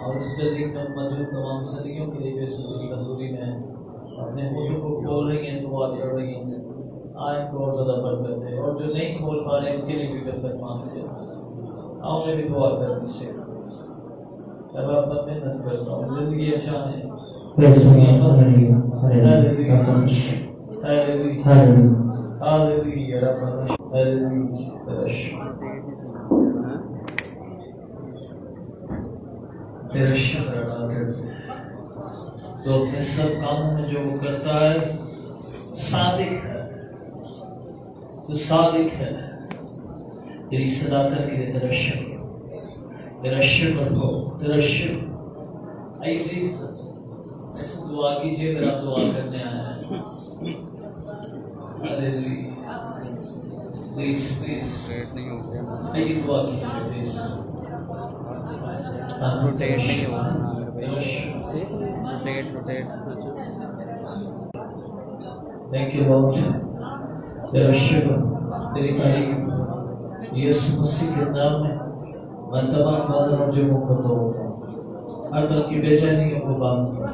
और इस बिल्डिंग में मौजूद तमाम सदियों के लिए बेसुरी हजूरी में अपने होठों को खोल रही हैं, दुआ कर रही हैं, आय को और ज़्यादा बरकत है, और जो नहीं खोल पा रहे हैं उनके लिए भी बरकत मांगते हैं। आओ मेरी दुआ कर से जब आप मेहनत करता हूँ जिंदगी अच्छा है। तेरा शुक्र अदा करते हैं तो अपने सब कामों में जो वो करता है सादिक है, तो सादिक है। तेरी सदाकत के लिए तेरा शुक्र हो, तेरा शुक्र। आइए प्लीज ऐसे दुआ कीजिए अगर आप दुआ करने आए हैं। प्लीज प्लीज आइए दुआ कीजिए प्लीज। रोटेट नहीं होगा रोटेट। थैंक यू लॉर्ड, तेरा शुक्र, तेरी तारीफ यीशु मसीह के नाम में। मैं तमाम बादलों और जुर्मों को तोड़ता हूँ, हर तरह की बेचैनियों को बांधता हूँ,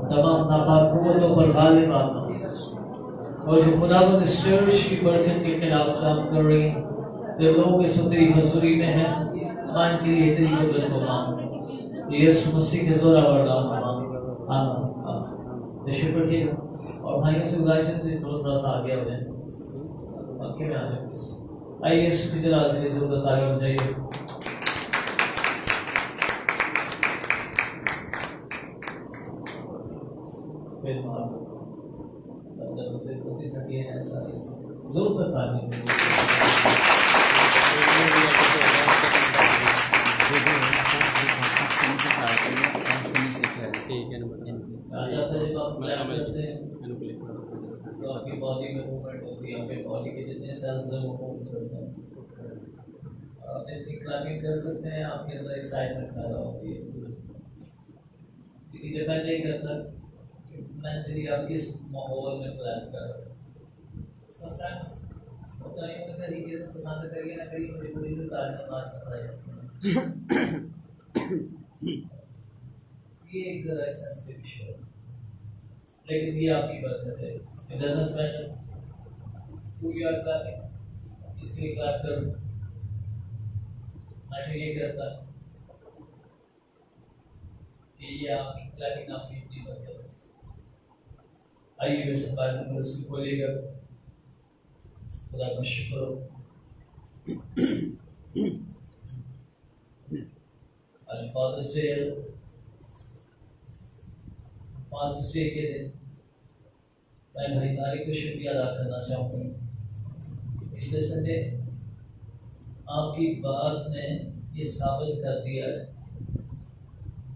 तमाम नापाक कुव्वतों पर गालिब आता हूँ, और जो खुदावंद इस चर्च की बरकत के खिलाफ काम कर रही हैं, जो लोग इस वक्त तेरी हजूरी में हैं, मान के लिए तेरी मदद को मांगते हैं। यीशु मसीह के जोरावर नाम में मांगते हैं। आमीन। शुक्र की और भाइयों से गुजारिश है प्लीज थोड़ा सा आगे आ जाए, आगे में आ जाए प्लीज। आइए यीशु की जलाल के लिए जरूरत आगे हो जाइए। फिर होती थकी है ऐसा जरूरत आगे तो आपकी बॉडी में मूवमेंट होती है, आपके बॉडी के जितने सेल्स हैं वो मूव करते हैं, आप इतनी क्लैपिंग कर सकते हैं, आपके अंदर एक्साइटमेंट पैदा होती है। लेकिन डिपेंड नहीं करता मेंटली आप किस माहौल में प्लान कर रहे हो। समटाइम्स होता नहीं होता तरीके से पसंद करिए ना करिए, मुझे पूरी तारीफ बात कर रहा है। ये एक जरा सेंसिटिव इशू है, लेकिन ये आपकी बरकत है। It doesn't matter who you are clapping, इसके लिए क्लैप करो, मैटर ये करता है कि ये आपकी क्लैपिंग आपकी इतनी बरकत है। आइए वे सब बात में उसको खोलिएगा। खुदा का शुक्र हो, आज फादर्स डे के दिन मैं भाई तारिक को शुक्रिया अदा करना चाहूँगा। पिछले संडे आपकी बात ने ये साबित कर दिया है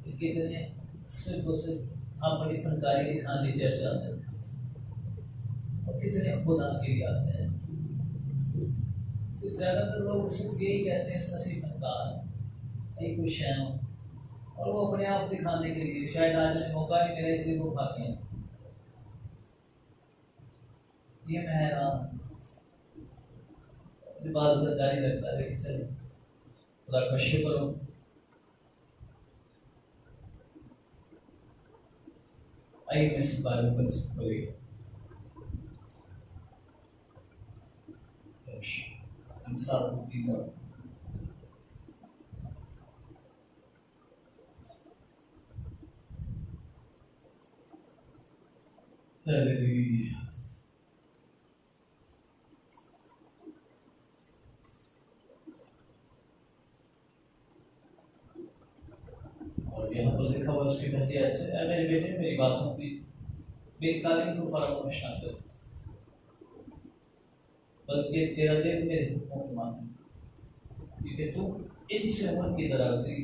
कि कितने सिर्फ और सिर्फ आप अपनी फनकारी दिखाने की चर्चा में और कितने खुदा के लिए आते हैं। ज़्यादातर लोग सिर्फ यही कहते हैं ससी फनकार नहीं कुछ है, और वो अपने आप दिखाने के लिए शायद आज मौका नहीं मिला इसलिए वो खाते हैं। ये मैं हैरान मुझे बात जारी लगता है, लेकिन चलो खुदा का शुक्र हो। आइए मैं इस बारे में कुछ बोलिए। इंसान और यहाँ पर लिखा हुआ उसकी पहली ऐसे है, मेरे बेटे मेरी बातों की मेरी तालीम को फरामोश ना कर, बल्कि तेरा दिल मेरे हुक्मों को माने, क्योंकि तू इनसे उम्र की दराजी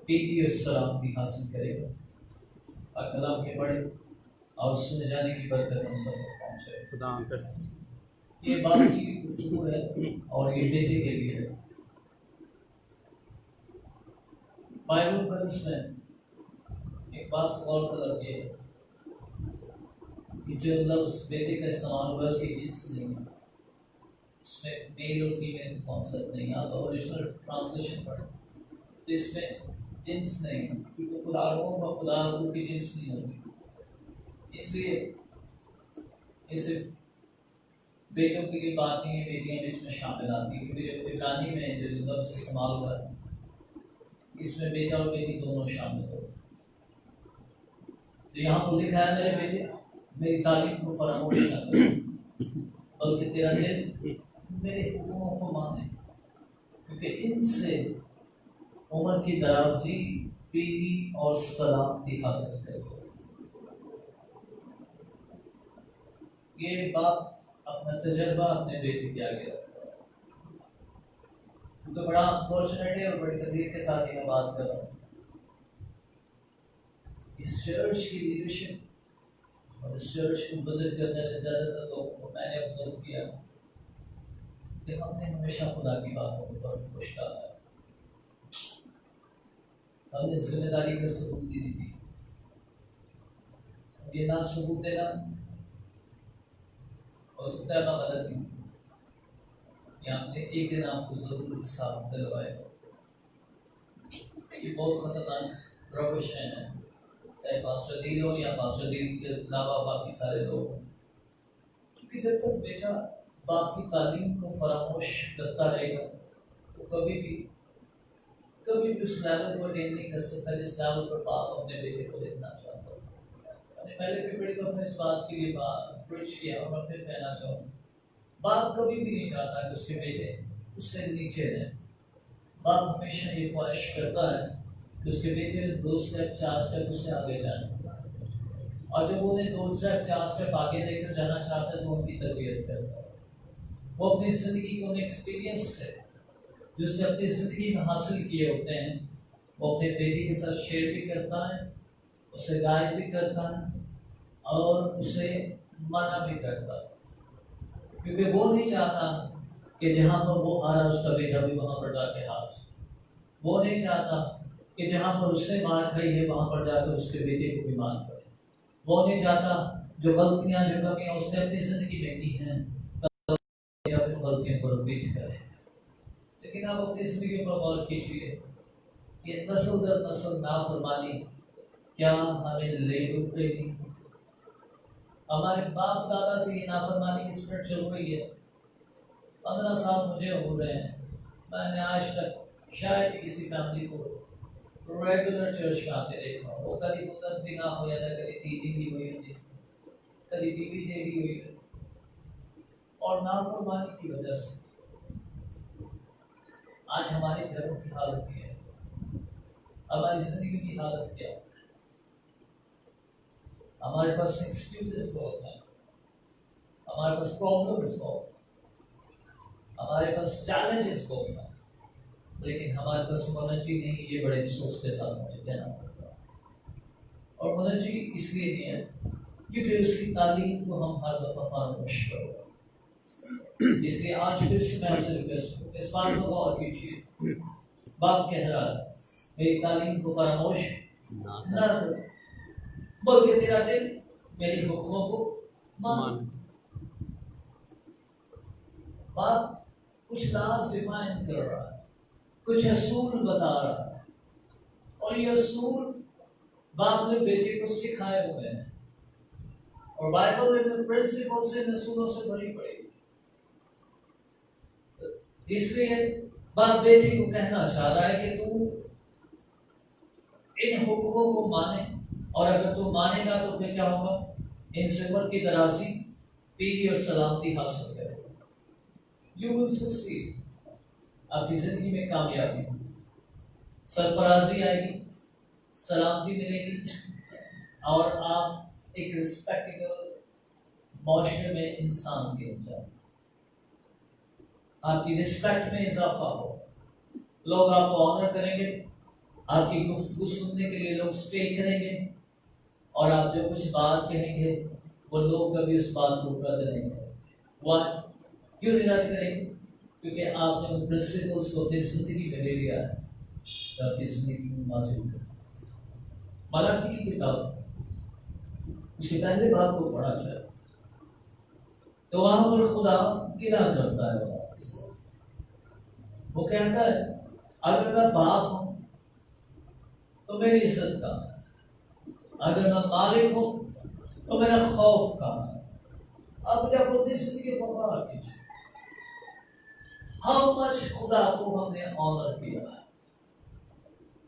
पीली और सलामती हासिल करेगा और कलाम के बड़े और सुने जाने की बरकत हम सब तक पहुँचे। ये बात की गुफ्तगू है और ये बेटे के लिए है। बाइबल मुक़द्दस में एक बात गौर तलब ये है कि जो लफ्ज़ बेटे का इस्तेमाल हुआ उसकी जिन्स नहीं है, उसमें मेल और फीमेल का कॉन्सेप्ट नहीं है। आप ओरिजिनल ट्रांसलेशन पढ़ें तो इसमें जिन्स नहीं है, क्योंकि खुदा व खुदा की जिन्स नहीं होती। इसलिए ये सिर्फ बेटों के लिए बात नहीं है, बेटियां भी इसमें शामिल आती है, क्योंकि इब्रानी में जो लफ्ज़ इस्तेमाल हुआ है इसमें बेटा और बेटी दोनों शामिल हो। तो यहाँ पर लिखा है, मेरे बेटे मेरी तालीम को फरामोश न करो, बल्कि तेरा दिल मेरे हुक्मों को माने, क्योंकि इनसे उम्र की दराजी, पीढ़ी और सलामती हासिल करो। ये बात अपना तजर्बा अपने बेटे के आगे रखा है। तो बड़ा अनफॉर्चुनेट है और बड़ी तकलीफ के साथ ही मैं बात कर रहा हूँ। इस चर्च की लीडरशिप और इस चर्च को विजिट करने में ज़्यादातर लोगों को मैंने ऑब्जर्व किया कि हमने हमेशा खुदा की बातों को बस खुश डाला है। हमने जिम्मेदारी का सबूत ही नहीं दी। ये ना सबूत देना हो सकता है मैं गलत हूँ, कि आपने एक दिन आपको जरूर साबित दिलवाएगा। ये बहुत खतरनाक रविश है, चाहे पास्टर डील हो या पास्टर डील के अलावा बाकी सारे लोग, क्योंकि जब तक बेटा बाप की तालीम को फरामोश करता रहेगा तो कभी भी उस लेवल को अटेन नहीं कर सकता जिस लेवल पर बाप अपने बेटे को देखना चाहता है। मैंने पहले भी बड़ी दफा इस बात के लिए प्रीच किया और मैं फिर कहना चाहूँ, बाप कभी भी नहीं चाहता कि उसके बेटे उससे नीचे रहें। बाप हमेशा ये ख्वाहिश करता है कि उसके बेटे 2 स्टेप 4 स्टेप उससे आगे जाए, और जब वो उन्हें 2 स्टेप 4 स्टेप आगे लेकर जाना चाहता है तो उनकी तरबियत करता है। वो अपनी ज़िंदगी को उन एक्सपीरियंस से जो उसने अपनी ज़िंदगी में हासिल किए होते हैं वो अपने बेटे के साथ शेयर भी करता है, उसे गाइड भी करता है और उसे मना भी करता है, क्योंकि वो नहीं चाहता कि जहाँ पर वो हारा उसका बेटा भी वहाँ पर जाके हार। वो नहीं चाहता कि जहाँ पर उसने मार खाई है वहाँ पर जाकर उसके बेटे को भी मार पड़े। वो नहीं चाहता जो गलतियाँ जो कमियाँ उसने अपनी ज़िंदगी में की हैं गलतियों को रिपीट करे। लेकिन आप अपनी ज़िंदगी पर गौर कीजिए, ये नस्ल दर नस्ल नाफरमानी क्या हमें ले डूब रही। हमारे बाप दादा से ये नाफरमानी की स्प्रेड चल रही है। 15 साल मुझे हो रहे हैं, मैंने आज तक शायद किसी फैमिली को रेगुलर चर्च में आते देखा हो। वो कभी पुत्र बिना हो या कभी दीदी भी हुई होती, कभी बीवी देवी हुई है, और नाफरमानी की वजह से आज हमारे घरों की हालत ये है, हमारी जिंदगी की हालत क्या है। हमारे पास एक्सक्यूजेस बहुत हैं, हमारे पास प्रॉब्लम्स बहुत हैं, हमारे पास चैलेंजेस बहुत हैं, लेकिन हमारे पास मोनर्जी नहीं। ये बड़े अफसोस के साथ मुझे कहना पड़ता है। और मोनर्जी इसलिए नहीं है क्योंकि उसकी तालीम को हम हर दफा फरामोश करो। इसलिए आज फिर से मैं आपसे रिक्वेस्ट करूँ, इस बात को गौर कीजिए। बाप कह रहा है मेरी तालीम को फरामोश न करो, बल्कि तेरा दिल मेरे हुक्मों को मान। बाप कुछ लाज डिफाइन कर रहा है, कुछ असूल बता रहा है, और ये असूल बाप ने बेटे को सिखाए हुए हैं। और बाइबल इन प्रिंसिपल से असूलों से भरी पड़ी। इसलिए बाप बेटे को कहना चाह रहा है कि तू इन हुक्मों को माने, और अगर तू मानेगा तो फिर क्या होगा, इनसे उम्र की दराजी, पीढ़ी और सलामती हासिल करेगा। यू विल सक्सीड, आपकी जिंदगी में कामयाबी, सरफराजी आएगी, सलामती मिलेगी, और आप एक रिस्पेक्टेबल माशरे में इंसान बन जाए। आपकी रिस्पेक्ट में इजाफा हो, लोग आपको ऑनर करेंगे, आपकी गुफ्तगू सुनने के लिए लोग स्टे करेंगे, और आप जब कुछ बात कहेंगे वो लोग कभी उस बात को रद्द नहीं करेंगे। वह क्यों नहीं रद्द करेंगे? क्योंकि आपने उन प्रिंसिपल्स को अपनी जिंदगी में ले लिया है, तो आपकी जिंदगी में मौजूद है। मलाकी की किताब उसके पहले बात को पढ़ा जाए तो वहां पर खुदा गिला करता है। वो कहता है अगर बाप हो तो मेरी इज्जत कहाँ है? अगर मैं मालिक हूं तो मेरा खौफ कहाँ है? अब जब अपनी जिंदगी पर गौर कीजिए, हाउ मच खुदा को हमने ऑनर किया है,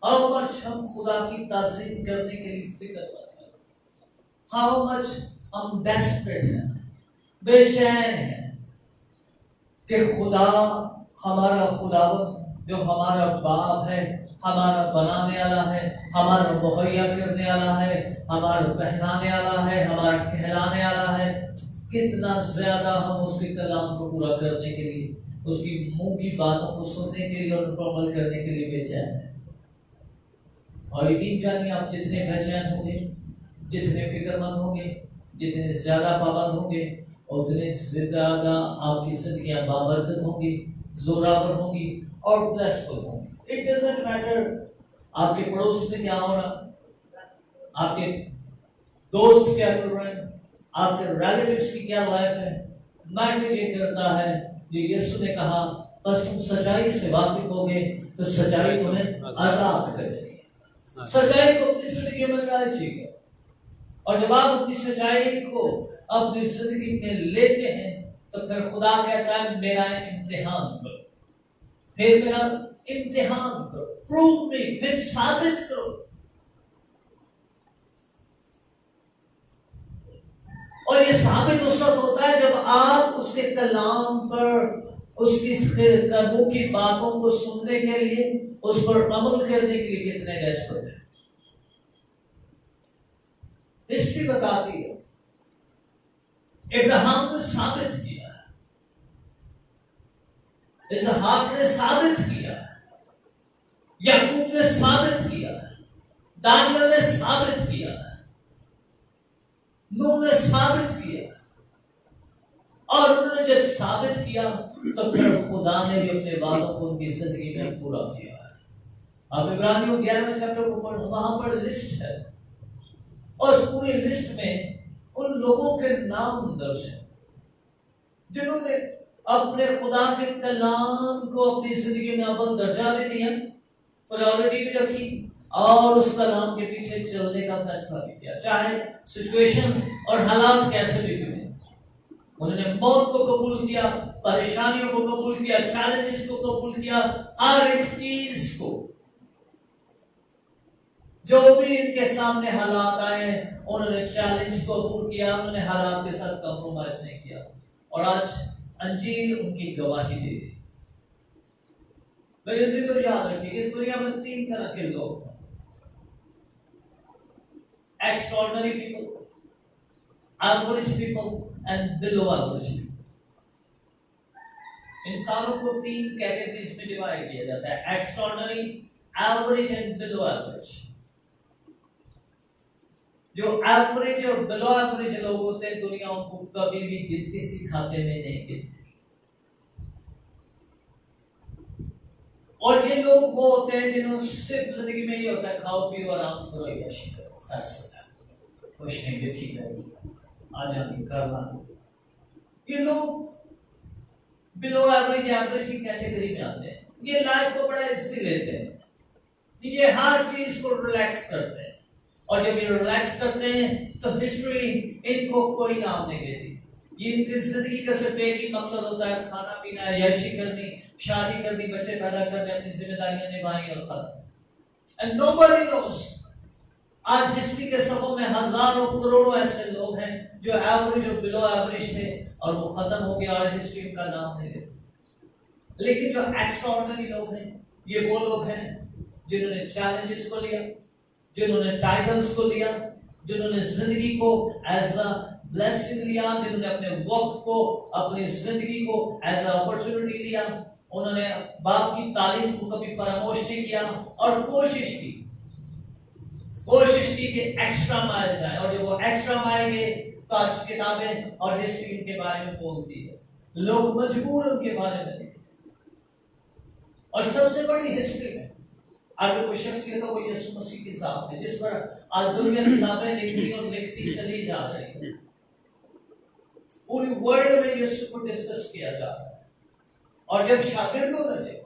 हाउ मच हम खुदा की ताज़ीम करने के लिए फिक्रमंद हैं, हाउ मच हम डेस्परेट हैं, बेचैन हैं कि खुदा हमारा खुदावंद जो हमारा बाप है, हमारा बनाने वाला है, हमारा मुहैया करने वाला है, हमारा पहनाने वाला है, हमारा कहलाने वाला है, कितना ज्यादा हम उसके कलाम को पूरा करने के लिए, उसकी मुंह की बातों को सुनने के लिए और उनको अमल करने के लिए बेचैन है। और यकीन जानिए, आप जितने बेचैन होंगे, जितने फिक्रमंद होंगे, जितने ज्यादा पाबंद होंगे, उतने ज्यादा आपकी जिंदगियां बाबरकत होंगी, जोरावर होंगी और ब्लेसफुल होंगी। इट डजंट मैटर आपके पड़ोस में क्या हो रहा, आपके दोस्त क्या कर रहे हैं, आपके रिलेटिव्स की क्या लाइफ है। मैटर ये करता है जो यीशु ने कहा, बस तुम सच्चाई से वाकिफ होगे तो सच्चाई तुम्हें आजाद कर देगी। सच्चाई को अपनी जिंदगी में लाना चाहिए, और जब आप अपनी सच्चाई को अपनी जिंदगी में लेते हैं तो फिर खुदा कहता है मेरा इम्तिहान करो, फिर मेरा इम्तिहान करो, प्रूव मी, फिर साबित करो। और ये साबित उस वक्त होता है जब आप उसके कलाम पर, उसकी मुंह की बातों को सुनने के लिए, उस पर अमल करने के लिए कितने डेस्परेट हैं। हिस्ट्री बताती है इब्राहिम ने साबित किया, इसहाक ने साबित किया, याकूब ने साबित किया, दानियल ने साबित किया, नूह ने साबित किया, और उन्होंने जब साबित किया तो फिर खुदा ने भी अपने वादों को उनकी जिंदगी में पूरा किया है। आप इब्रानियों 11वें चैप्टर को पढ़ो, वहां पर लिस्ट है, और उस पूरी लिस्ट में उन लोगों के नाम दर्ज है जिन्होंने अपने खुदा के कलाम को अपनी जिंदगी में अव्वल दर्जा भी दिया, प्रायोरिटी भी रखी, और उस कलाम के पीछे चलने का फैसला भी किया, चाहे सिचुएशंस और हालात कैसे भी हुए। उन्होंने मौत को कबूल किया, परेशानियों को कबूल किया, चैलेंजेस को कबूल किया, हर एक चीज को, जो भी इनके सामने हालात आए उन्होंने चैलेंज को कबूल किया, उन्होंने हालात के साथ कॉम्प्रोमाइज नहीं किया, और आज अंजील उनकी गवाही दे दी। मेरे इसी को याद रखिए, इस दुनिया में 3 तरह के लोग हैं, extraordinary people, average people and below average people. इंसानों को 3 कैटेगरीज में डिवाइड किया जाता है, extraordinary, average and below average. जो एवरेज और बिलो एवरेज लोग होते हैं, दुनिया उनको कभी भी किसी खाते में नहीं गिनती, और ये लोग वो होते हैं जिन्होंने सिर्फ जिंदगी में ये होता है, खाओ पियो आराम करो, यश करो, खुश नहीं देखी जाएगी, आ जानी करना। ये लोग बिलो एवरेज, एवरेज की कैटेगरी में आते हैं। ये लाइफ को बड़ा इजी लेते हैं, ये हर चीज को रिलैक्स करते हैं, और जब ये रिलैक्स करते हैं तो हिस्ट्री इनको कोई नाम नहीं देती। ये इनकी जिंदगी का सिर्फ एक ही मकसद होता है, खाना पीना, यशी करनी, शादी करनी, बच्चे पैदा करने, अपनी जिम्मेदारियां निभाएंगे और खत्म। And nobody nose. आज हिस्ट्री के सफों में हजारों करोड़ों ऐसे लोग हैं जो एवरेज और बिलो एवरेज थे और वो खत्म हो गया और हिस्ट्री का नाम नहीं लेती। लेकिन जो एक्स्ट्राऑर्डिनरी लोग हैं, ये वो लोग हैं जिन्होंने चैलेंजेस को लिया, जिन्होंने टाइटल्स को लिया, जिन्होंने जिंदगी को एज अ ब्लेसिंग लिया, जिन्होंने अपने वक्त को, अपनी जिंदगी को एज अ अपॉर्चुनिटी लिया। उन्होंने बाप की तालीम को कभी फरामोश नहीं किया और कोशिश की कि एक्स्ट्रा माइल जाए, और जब वो एक्स्ट्रा माइल गए तो आज किताबें और हिस्ट्री उनके बारे में बोलती है, लोग मजबूर उनके बारे में लिखे। और सबसे बड़ी हिस्ट्री में अगर कोई शख्सियत हो, वो यीशु मसीह की ज़ात है, जिस पर आज दुनिया किताबें लिखती और लिखती चली जा रही है। पूरी वर्ल्ड में यीशु को डिस्कस किया जा रहा है, और जब शागिर्दों ने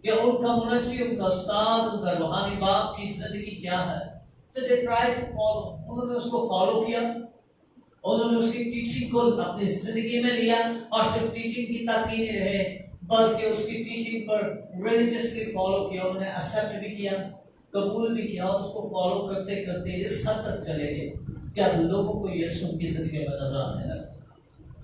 कि उनका मुनज्जी, उनका उस्ताद, उनका रूहानी बाप की जिंदगी क्या है, तो दे ट्राई टू फॉलो, उन्होंने उसको फॉलो किया, उन्होंने उसकी टीचिंग को अपनी जिंदगी में लिया और सिर्फ टीचिंग की तक ही नहीं रहे बल्कि उसकी टीचिंग पर रिलीजियसली फॉलो किया, उन्होंने एक्सेप्ट भी किया, कबूल भी किया और उसको फॉलो करते करते इस हद तक चले गए कि अब लोगों को यीशु की जिंदगी में नजर आने लगा।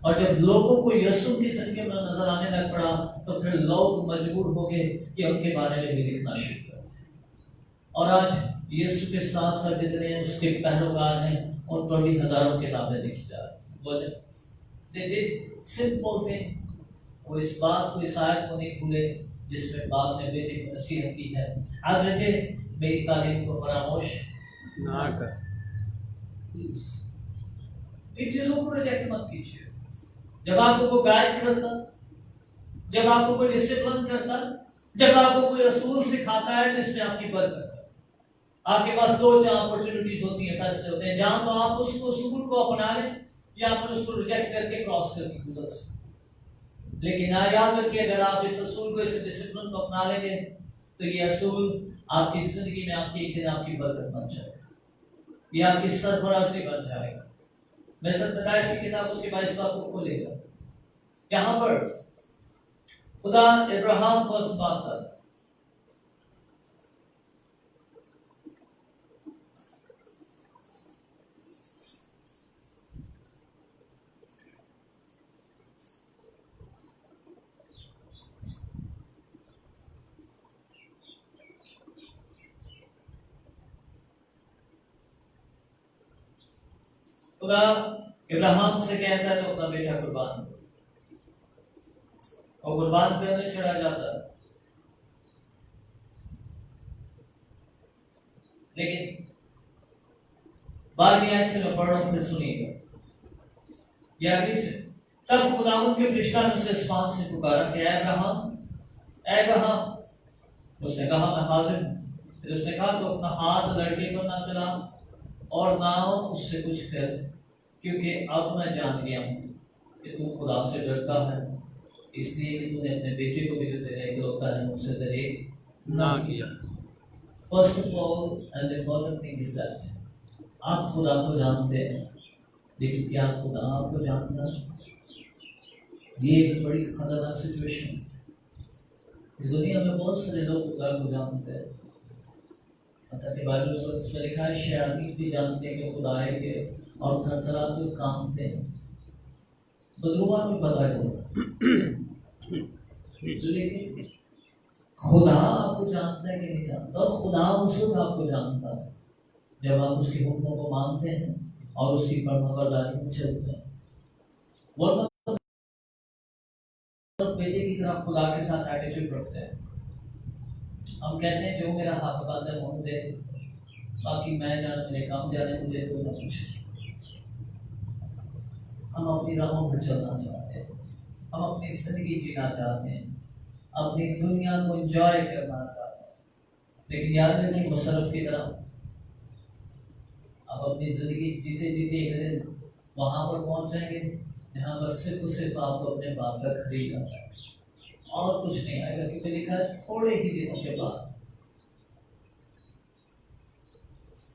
और जब लोगों को यीशु की जिंदगी में नजर आने लग पड़ा तो फिर लोग मजबूर हो गए कि उनके बारे में भी लिखना शुरू कर दिया। और आज यीशु के साथ साथ जितने उसके पैरोकार हैं उन पर भी हजारों किताबें लिखी जा रही। वजह दे डिड सिंपल थिंग, वो इस बात को, इस आयत को नहीं भूले जिसमें बाप ने बेटे को नसीहत की है, अब बेटे मेरी तालीम को फरामोश ना कर, इन चीजों को रिजेक्ट मत कीजिए। जब आपको कोई गाइड करता, जब आपको कोई डिसिप्लिन करता, जब आपको कोई असूल सिखाता है जिसमें आपकी बरकत है, आपके पास दो चार अपॉर्चुनिटीज होती है, फैसले होते हैं, जहां तो आप उसको असूल को अपना लें या फिर उसको रिजेक्ट करके क्रॉस करके गुजर सकते। लेकिन याद रखिए, अगर आप इस असूल को, इस डिसिप्लिन को अपना लेंगे तो ये असूल आपकी जिंदगी में आपकी एक दिन आपकी बरकत बन जाएगा, ये आपकी सरफराजी बन जाएगा। मैं सत्ताईस की किताब उसके 22 बाब को खोलेगा, यहां पर खुदा इब्राहिम को आजमाता है। खुदा इब्राहिम से कहता है तो अपना बेटा कुर्बान करो, और कुर्बान करने चढ़ा जाता है। लेकिन 12वीं आयत से मैं पढ़ रहा हूं, फिर सुनिएगा। 11वीं से, तब खुदावंद के फरिश्ता ने उसे आसमान से पुकारा कि ऐ अब्राहम। उसने कहा मैं हाजिर हूं। फिर उसने कहा तो अपना हाथ लड़के पर ना चला और ना उससे कुछ कर, क्योंकि अब मैं जान गया हूं कि तू खुदा से डरता है, इसलिए कि तूने अपने बेटे को भी जो तेरा इकलौता है मुझसे दरेक ना किया। First of all and the important thing is that आप खुदा को जानते हैं, लेकिन क्या खुदा आपको जानता है? ये एक बड़ी खतरनाक सिचुएशन है। इस दुनिया में बहुत सारे लोग खुदा को जानते हैं, बाइबल में इसमें लिखा है शयातीन भी जानते हैं कि खुदा है के और थरथराते कांपते हैं, बदरुआ में पता है। लेकिन खुदा आपको जानता है कि नहीं जानता? और खुदा उस वक्त आपको जानता है जब आप उसके हुक्मों को मानते हैं और उसकी फरमाबरदारी में चलते हैं। वरना बेटे की तरफ खुदा के साथ एटीट्यूड रखते हैं। हम कहते हैं जो मेरा हक बंद है मुझे दे, बाकी मैं जाने, मेरे काम जाने, मुझे कोई ना पूछे। हम अपनी राहों पर चलना चाहते हैं, हम अपनी जिंदगी जीना चाहते हैं, अपनी दुनिया को एंजॉय करना चाहते हैं। लेकिन याद रखें मुशर्रफ की तरह आप अपनी जिंदगी जीते जीते एक दिन वहां पर पहुंच जाएंगे जहां बस सिर्फ आपको अपने बाप का खरीद आता है और कुछ नहीं आएगा, क्योंकि लिखा है थोड़े ही दिनों के बाद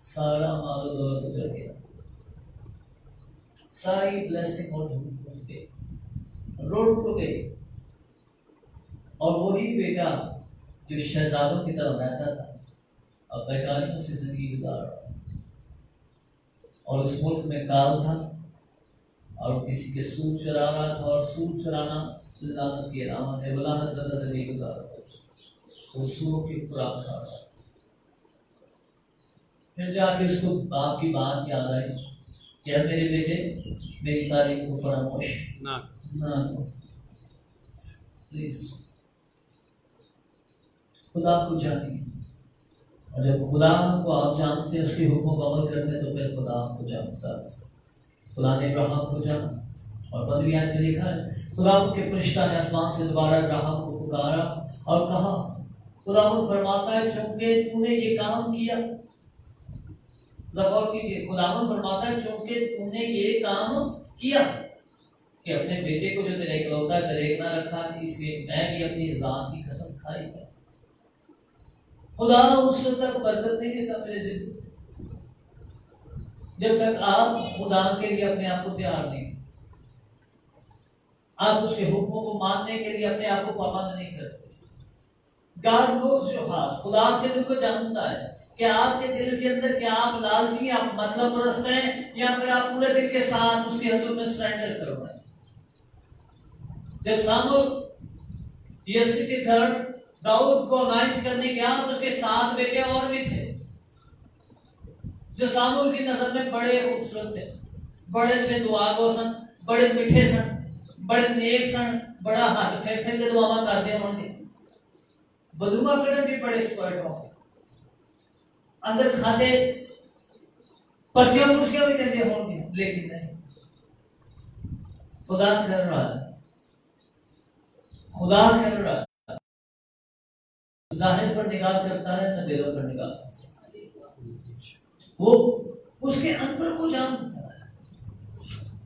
सारा माल दौलत उतर गया, सारी ब्लेसिंग और ढूंढ गई, रोड टूट गई। और वही बेटा जो शहजादों की तरह रहता था अब बेकारियों से जिंदगी गुजार रहा है, और उस मुल्क में काल था और किसी के सूर चरा रहा था, और सूर चराना लानत की अलामत है, लानत ज़्यादा जिंदगी गुजार रहा था, वो सूरों की खुराक खा रहा था। फिर जाके उसको बाप की बात याद आई, क्या मेरे बेटे मेरी तारीफ को फरामोश ना प्लीज। खुदा को जानिए, और जब खुदा को आप जानते हैं, उसके हुक्मों को अमल करते हैं, तो फिर खुदा आपको जानता है। खुदा ने इब्राहिम को जाना, और 15वीं आयत में लिखा है खुदा के फरिश्ता ने आसमान से दोबारा इब्राहिम को पुकारा और कहा, खुदा फरमाता है चूंकि तूने ये काम किया, गौर कीजिए, खुदावन फरमाता है चूंकि तूने ये काम किया कि अपने बेटे को जो तेरा इकलौता दरेक ना रखा, इसलिए मैं भी अपनी जान की कसम खाई है खुदा उस वक्त तक बरकत नहीं देता मेरे जिंदगी, जब तक आप खुदा के लिए अपने आप को तैयार नहीं, आप उसके हुक्मों को मानने के लिए अपने आप को पाबंद नहीं करते। God knows your heart, खुदा आपके दिल को जानता है कि आपके दिल के अंदर क्या आप लालची, आप मतलब परस्त हैं, या फिर आप पूरे दिल के साथ उसके हजूर में सरेंडर कर रहे हैं। जब शामुल यीशु के घर दाऊद को अनाइंट करने गया तो उसके 7 बेटे और भी थे जो शामुल की नजर में बड़े खूबसूरत थे, बड़े अच्छे दुआगो सन, बड़े मीठे सन, बड़े नेक सन, बड़ा हाथ फेर फेर के दुआवा करते होंगे, बदरुआ करने भी बड़े एक्सपर्ट होंगे, अंदर खाते पर्चियां पुर्चियां भी देते होंगे, लेकिन नहीं, खुदा कर रहा है, खुदा कर रहा है, जाहिर पर निगाह करता है न दिलों पर निगाह करता है। वो उसके अंदर को जानता है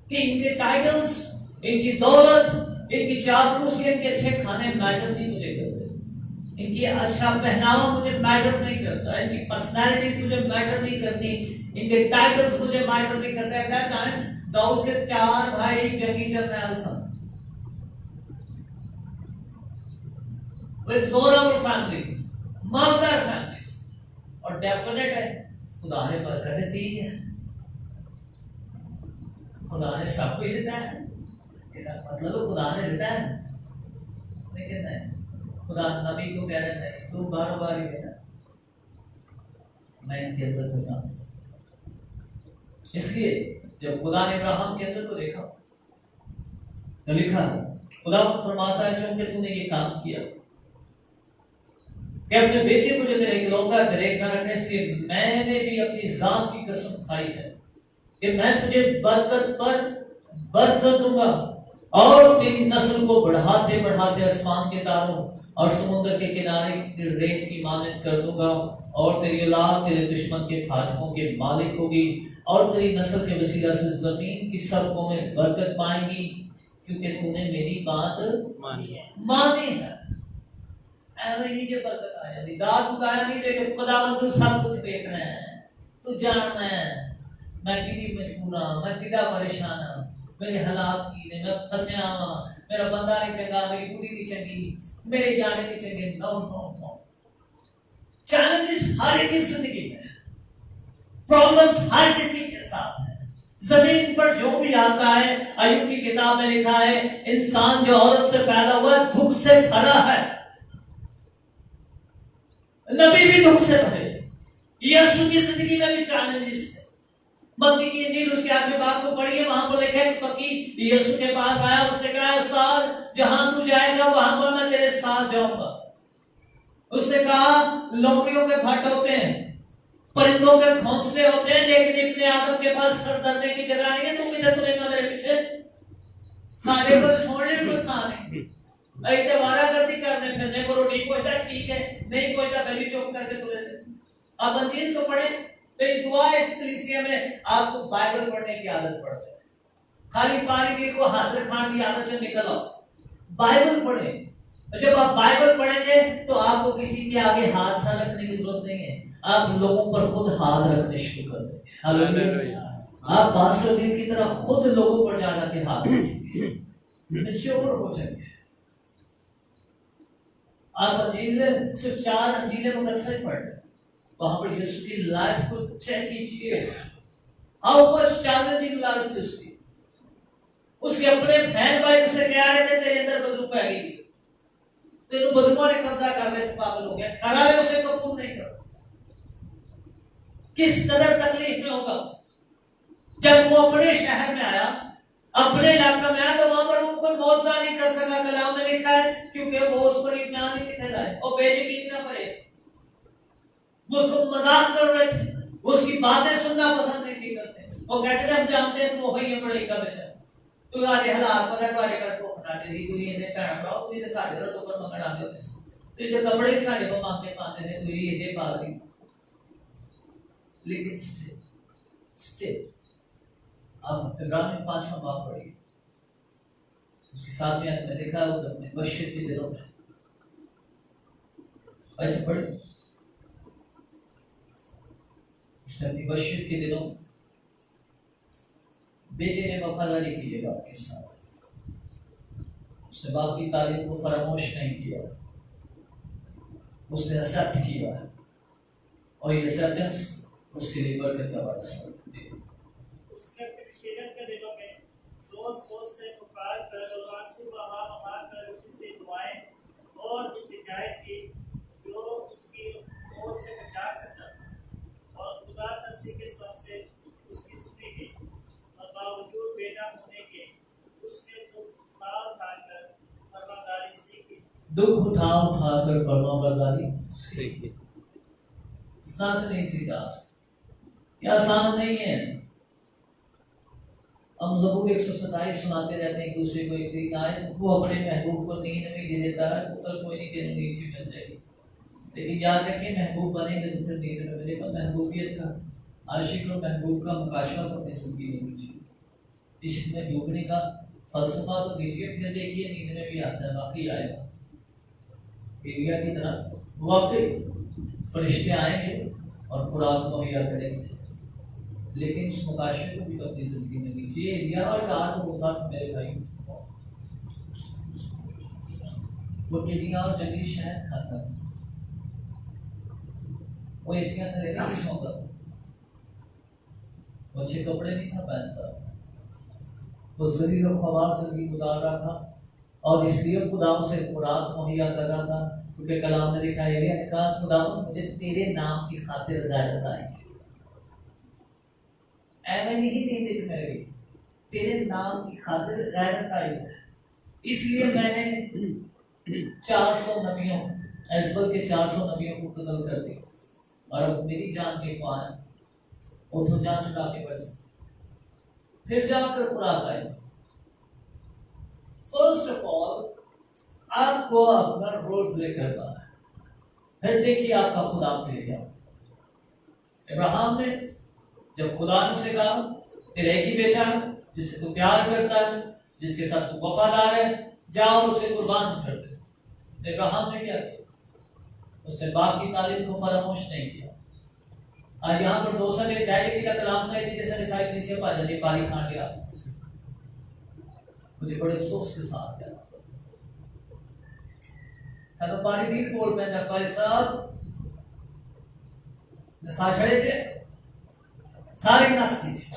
कि इनके टाइटल्स, इनकी दौलत, इनकी चापलूसी, इनके अच्छे खाने मैटर नहीं मुझे करते, इनकी अच्छा पहनावा मुझे मैटर नहीं करता, इनकी पर्सनैलिटीज मुझे मैटर नहीं करती, इनके टाइटल्स मुझे मैटर नहीं करता। एट दैट टाइम दाऊद के 4 भाई जंगी जर्नैल सन with 4 other families, mother families, और डेफिनेट है खुदा ने बरकत दी है, खुदा ने सब कुछ दिया है, मतलब खुदा ने दिया है, लेकिन नहीं, खुदा नबी को कह रहे नहीं, तू बार बार ही कहना मैं इनके अंदर को जानता। इसलिए जब खुदा ने अब्राहम के अंदर को देखा तो लिखा, खुदा फरमाता है क्योंकि तूने ये काम किया कि अपने बेटे को जो तेरे इकलौता तेरे न रखे, इसलिए मैंने भी अपनी जात की कसम खाई है कि मैं तुझे बरकत पर बरकत दूंगा और तेरी नस्ल को बढ़ाते बढ़ाते आसमान के तारों और समुद्र के किनारे की रेत की मानद कर दूंगा, और तेरी औलाद तेरे दुश्मन के फाटकों के मालिक होगी, और तेरी नस्ल के वसीला से जमीन की सड़कों में बरकत पाएंगी, क्योंकि तूने मेरी बात मानी है। ऐसे नहीं जो बरकत आया नहीं, दाद उताया नहीं, जो खुदावंद तू सब कुछ देख रहे हैं, तू जान रहे हैं मैं कितनी मजबूर हाँ, मैं कितना परेशान हाँ, मेरे हालात की ने, मैं फंसया हाँ, मेरा बंदा नहीं चंगा, मेरी बुढ़ी नहीं चंगी, मेरे जाने नहीं चंगे। नो नो नो, चैलेंजेस हर एक की जिंदगी में, प्रॉब्लम्स हर किसी के साथ है। जमीन पर जो भी आता है, अय्यूब की किताब में लिखा है, इंसान जो औरत से पैदा हुआ दुख से भरा है, नबी भी दुख से भरे, यीशु की जिंदगी में भी चैलेंजेस थे। मत्ती की इंजील उसके आखिरी बात को पढ़िए, वहां पर लिखा है फकीर यीशु के पास आया, उसने कहा उस्ताद जहां तू जाएगा वहां पर मैं तेरे साथ जाऊंगा। उसने कहा लोमड़ियों के घाट होते हैं, परिंदों के घोंसले होते हैं, लेकिन इब्ने आदम के पास सर दर्दे की जगह नहीं है, तू किधर तुरेगा मेरे पीछे, साढ़े को छोड़ने को था नहीं, ऐसे वारागर्दी करने फिरने को, रोटी पहुंचता ठीक है, नहीं पहुंचता फिर भी चुप करके तुरे थे। अब अंजील तो पढ़े, मेरी दुआ इस कलीसिया में आपको बाइबल पढ़ने की आदत पड़ जाए, खाली पारी दिल को हाथ रखाने की आदत से निकल आओ, बाइबल पढ़े। जब आप बाइबल पढ़ेंगे तो आपको किसी के आगे हाथ सा रखने की जरूरत नहीं है, आप लोगों पर खुद हाथ रखने शुरू कर देंगे। हालेलुया। आप पास्टर दिन की तरह खुद लोगों पर जा के हाथ रखेंगे, मैच्योर हो जाएंगे। आप अंजील सिर्फ 4 अंजीलें मुकद्दस पढ़, वहां पर यीशु की लाइफ को चेक कीजिए, हाउ मच चैलेंजिंग लाइफ थी उसकी। उसके अपने बहन भाई उससे कह रहे थे तेरे अंदर बदरू पै गई, तेरे बदरुआ ने कब्जा कर लिया, पागल हो गया, खड़ा है उसे कबूल नहीं कर। किस कदर तकलीफ में होगा जब वो अपने शहर में आया, अपने इलाका में आया, तो वहां पर उनको मौजा नहीं कर सका। कलाम में लिखा है क्योंकि वो उस पर ईमान नहीं थे लाए और बेयकीनी ना पड़े, वो उसको मजाक कर रहे थे, उसकी बातें सुनना पसंद नहीं थी करते। वो कहते थे हम जानते हैं तू वही है पढ़ाई का बेटा, तू आधे हालात पता तुम्हारे घर को पता चली, तू ये भैन भरा तू ये साढ़े रटो पर मंगड़ आते होते, तो ये कपड़े भी साढ़े को मांगते पाते थे, तू ये पा रही। लेकिन स्टिल अब इब्राहिम 5वां बाब पढ़िए, उसके 7वें अंक में लिखा है वो अपने मस्जिद के दिलों में ऐसे पढ़े, अपनी बशर के दिनों बेटे ने वफादारी की है बाप के साथ, उसने बाप की तारीफ को फरामोश नहीं किया, उसने एक्सेप्ट किया और ये एक्सेप्टेंस उसके लिए बरकत का बायस हुआ। उसने अपने शरीर के दिनों में जोर से पुकार कर और आंसू बहा कर उससे दुआएं और इल्तिजाएं की जो उसकी ओर से बचा सकता था, और खुदा तफसीर के सब से उसकी सुनी गई, और बावजूद बेटा होने के उसने दुख उठा उठाकर फरमाबरदारी सीखी। It's not an easy task, ये आसान नहीं है। हम ज़बूर 127 सुनाते रहते हैं एक दूसरे को, एक दिन आए वो अपने महबूब को नींद में दे देता है, पुत्र कोई नहीं देने नीचे मिल जाएगी, लेकिन याद रखें महबूब बनेंगे तो फिर नींद में मिलेगा। महबूबियत का, आशिक और महबूब का मुकाशवा तो अपनी जिंदगी में कीजिए, इश्क में डूबने का फलसफा तो दीजिए, फिर देखिए नींद में भी आता है, बाकी आएगा। एलिया की तरह वाकई फरिश्ते आएंगे और खुराक मुहैया करेंगे, लेकिन उस मुकाशे को भी तो अपनी जिंदगी में लीजिए। एलिया और गार में होता था मेरे भाई, वो टिड्डियां और जंगली शहद खाता था, वो एशिया था रहने की शौक था, वो अच्छे कपड़े नहीं था पहनता, वो ज़लील और ख्वार ज़िंदगी गुजार रहा था, और इसलिए खुदा उसे खुराक मुहैया कर रहा था, क्योंकि कलाम ने लिखा है खुदा मुझे तेरे नाम की खातिर गैरत आई, ऐਵੇਂ नहीं नींद च मेरे तेरे नाम की खातिर गैरत आई, इसलिए मैंने 400 नबियों, एजबल के 400 नबियों को कत्ल कर दिया, और अब मेरी जान के ख्वाह उठो जान छुड़ा के बचे, फिर जाकर खुराक आई। फर्स्ट ऑफ ऑल आपको अपना रोल प्ले करना है, फिर देखिए आपका खुदा आपके लिए क्या। इब्राहिम ने जब खुदा ने उसे कहा तेरा एक ही बेटा है जिससे तू प्यार करता है, जिसके साथ तू वफादार है, जाओ उसे कुर्बान कर दे, तो इब्राहिम ने क्या किया? उसने बाप की तालीम को फरामोश नहीं किया। आज यहाँ पर 200 डायरी की कलाम साहित्य जैसा रिसाई कलीसिया पा जाती पारी खान गया, मुझे बड़े अफसोस के साथ कहना था, पानी भी रिपोर्ट में भाई साहब नशा छड़े थे, सारे नस कीजिए,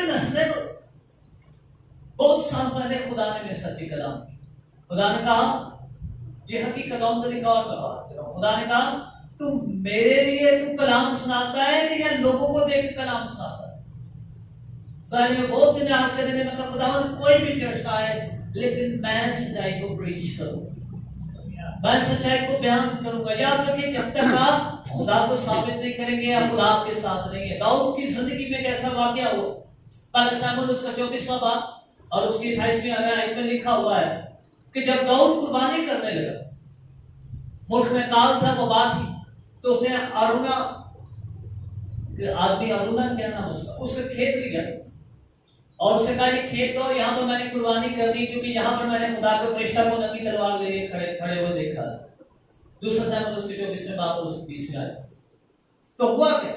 नसने तो बहुत साल पहले खुदा ने मेरे सच्ची कलाम की, खुदा ने कहा ये हकीकतों का रिकॉर्ड करवा, खुदा ने कहा तू मेरे लिए तू कलाम सुनाता है कि या लोगों को देख कलाम सुनाता है? मैंने बहुत दिन आज के दिन में मतलब खुदा कोई भी चर्चा है, लेकिन मैं सच्चाई को प्रीच करूंगा, मैं सच्चाई को बयान करूंगा। याद रखिए जब तक आप खुदा को साबित नहीं करेंगे या खुदा आपके साथ नहीं है। दाऊद की जिंदगी में कैसा वाकया हुआ? पहले सामुएल उसका 24वां बाब और उसकी 28वीं आयत में लिखा हुआ है कि जब दाऊद कुर्बानी करने लगा, मुल्क में काल था, वो बात ही, तो उसने अरुणा आदमी, अरुणा क्या नाम उसका खेत लिया और उसे कहा ये खेत दो, यहाँ पर मैंने कुर्बानी करनी, क्योंकि यहाँ पर मैंने खुदा के फरिश्ता को नंगी तलवार ले खड़े हुए देखा। दूसरा सामुएल उसके 24वें बाब और उसके 20वें आयत। तो हुआ क्या?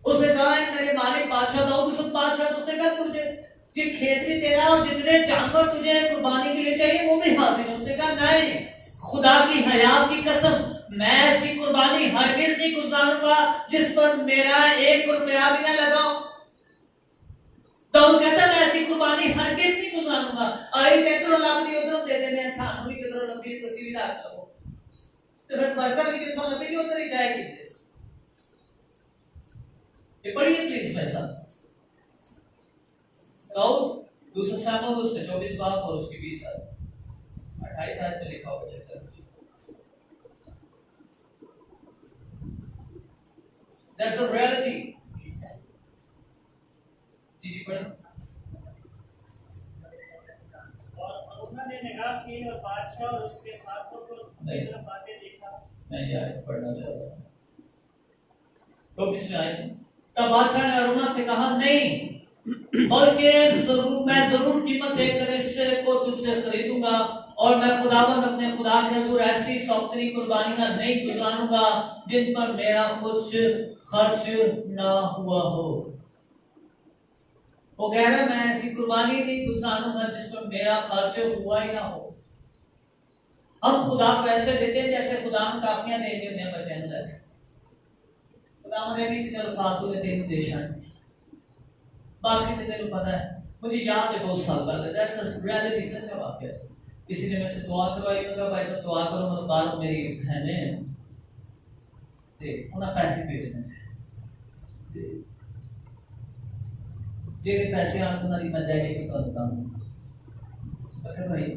उसने कहा मेरे मालिक बादशाह दाऊद, उस बादशाह उसने कहा तुझे ये खेत भी तेरा और जितने जानवर तुझे कुर्बानी के लिए चाहिए वो भी हासिल है। उसने कहा नहीं, खुदा की हयात की कसम, मैं ऐसी कुर्बानी हरगिज नहीं गुजारूंगा जिस पर मेरा 1 रुपया भी ना लगाऊं। दाऊद कहता मैं ऐसी कुर्बानी हरगिज नहीं गुजारूंगा। आई तेरो लबदी उधरों दे देने, अच्छा भी किधरों लबदी तस्वीर रख लो, तो फिर बरकत भी किथों लबदी उधर ही जाएगी। ये पढ़िए प्लीज मेरे साथ, दाऊद दूसरा सामुएल उसके 24 बाब और उसके 20 आयत, 28 आयत में लिखा हुआ चैप्टर। That's a reality. जी पढ़ें। और उन्होंने निगाह की और बादशाह और उसके हाथों को तरफ आते देखा। मैं ये आयत पढ़ना चाह रहा हूँ, तो इसमें आयत, तब बादशाह ने अरुणा से कहा नहीं, बल्कि मैं जरूर कीमत देकर इससे को तुमसे खरीदूंगा और मैं खुदावंद अपने खुदा के हुजूर ऐसी सौख्तरी कुर्बानियां नहीं गुजारूंगा जिन पर मेरा कुछ खर्च ना हुआ हो। वो कह रहा मैं ऐसी कुर्बानी नहीं गुजारूंगा जिस पर मेरा खर्च हुआ ही ना हो। हम खुदा को ऐसे देते हैं जैसे खुदा हम काफियां देंगे उन्हें बचैन लगे। खुदा ने नहीं चलो फालतू ने तेन देशा बाकी तो तेन पता है। मुझे याद है बहुत साल पहले दैट्स रियलिटी सच है वाकया। किसी ने मेरे से दुआ करवाई होगा भाई सब दुआ करो मतलब बाहर मेरी बहने हैं ते उन्हें पैसे भेजने जेरे पैसे आने तुम्हारी मैं दे के करता हूँ अरे भाई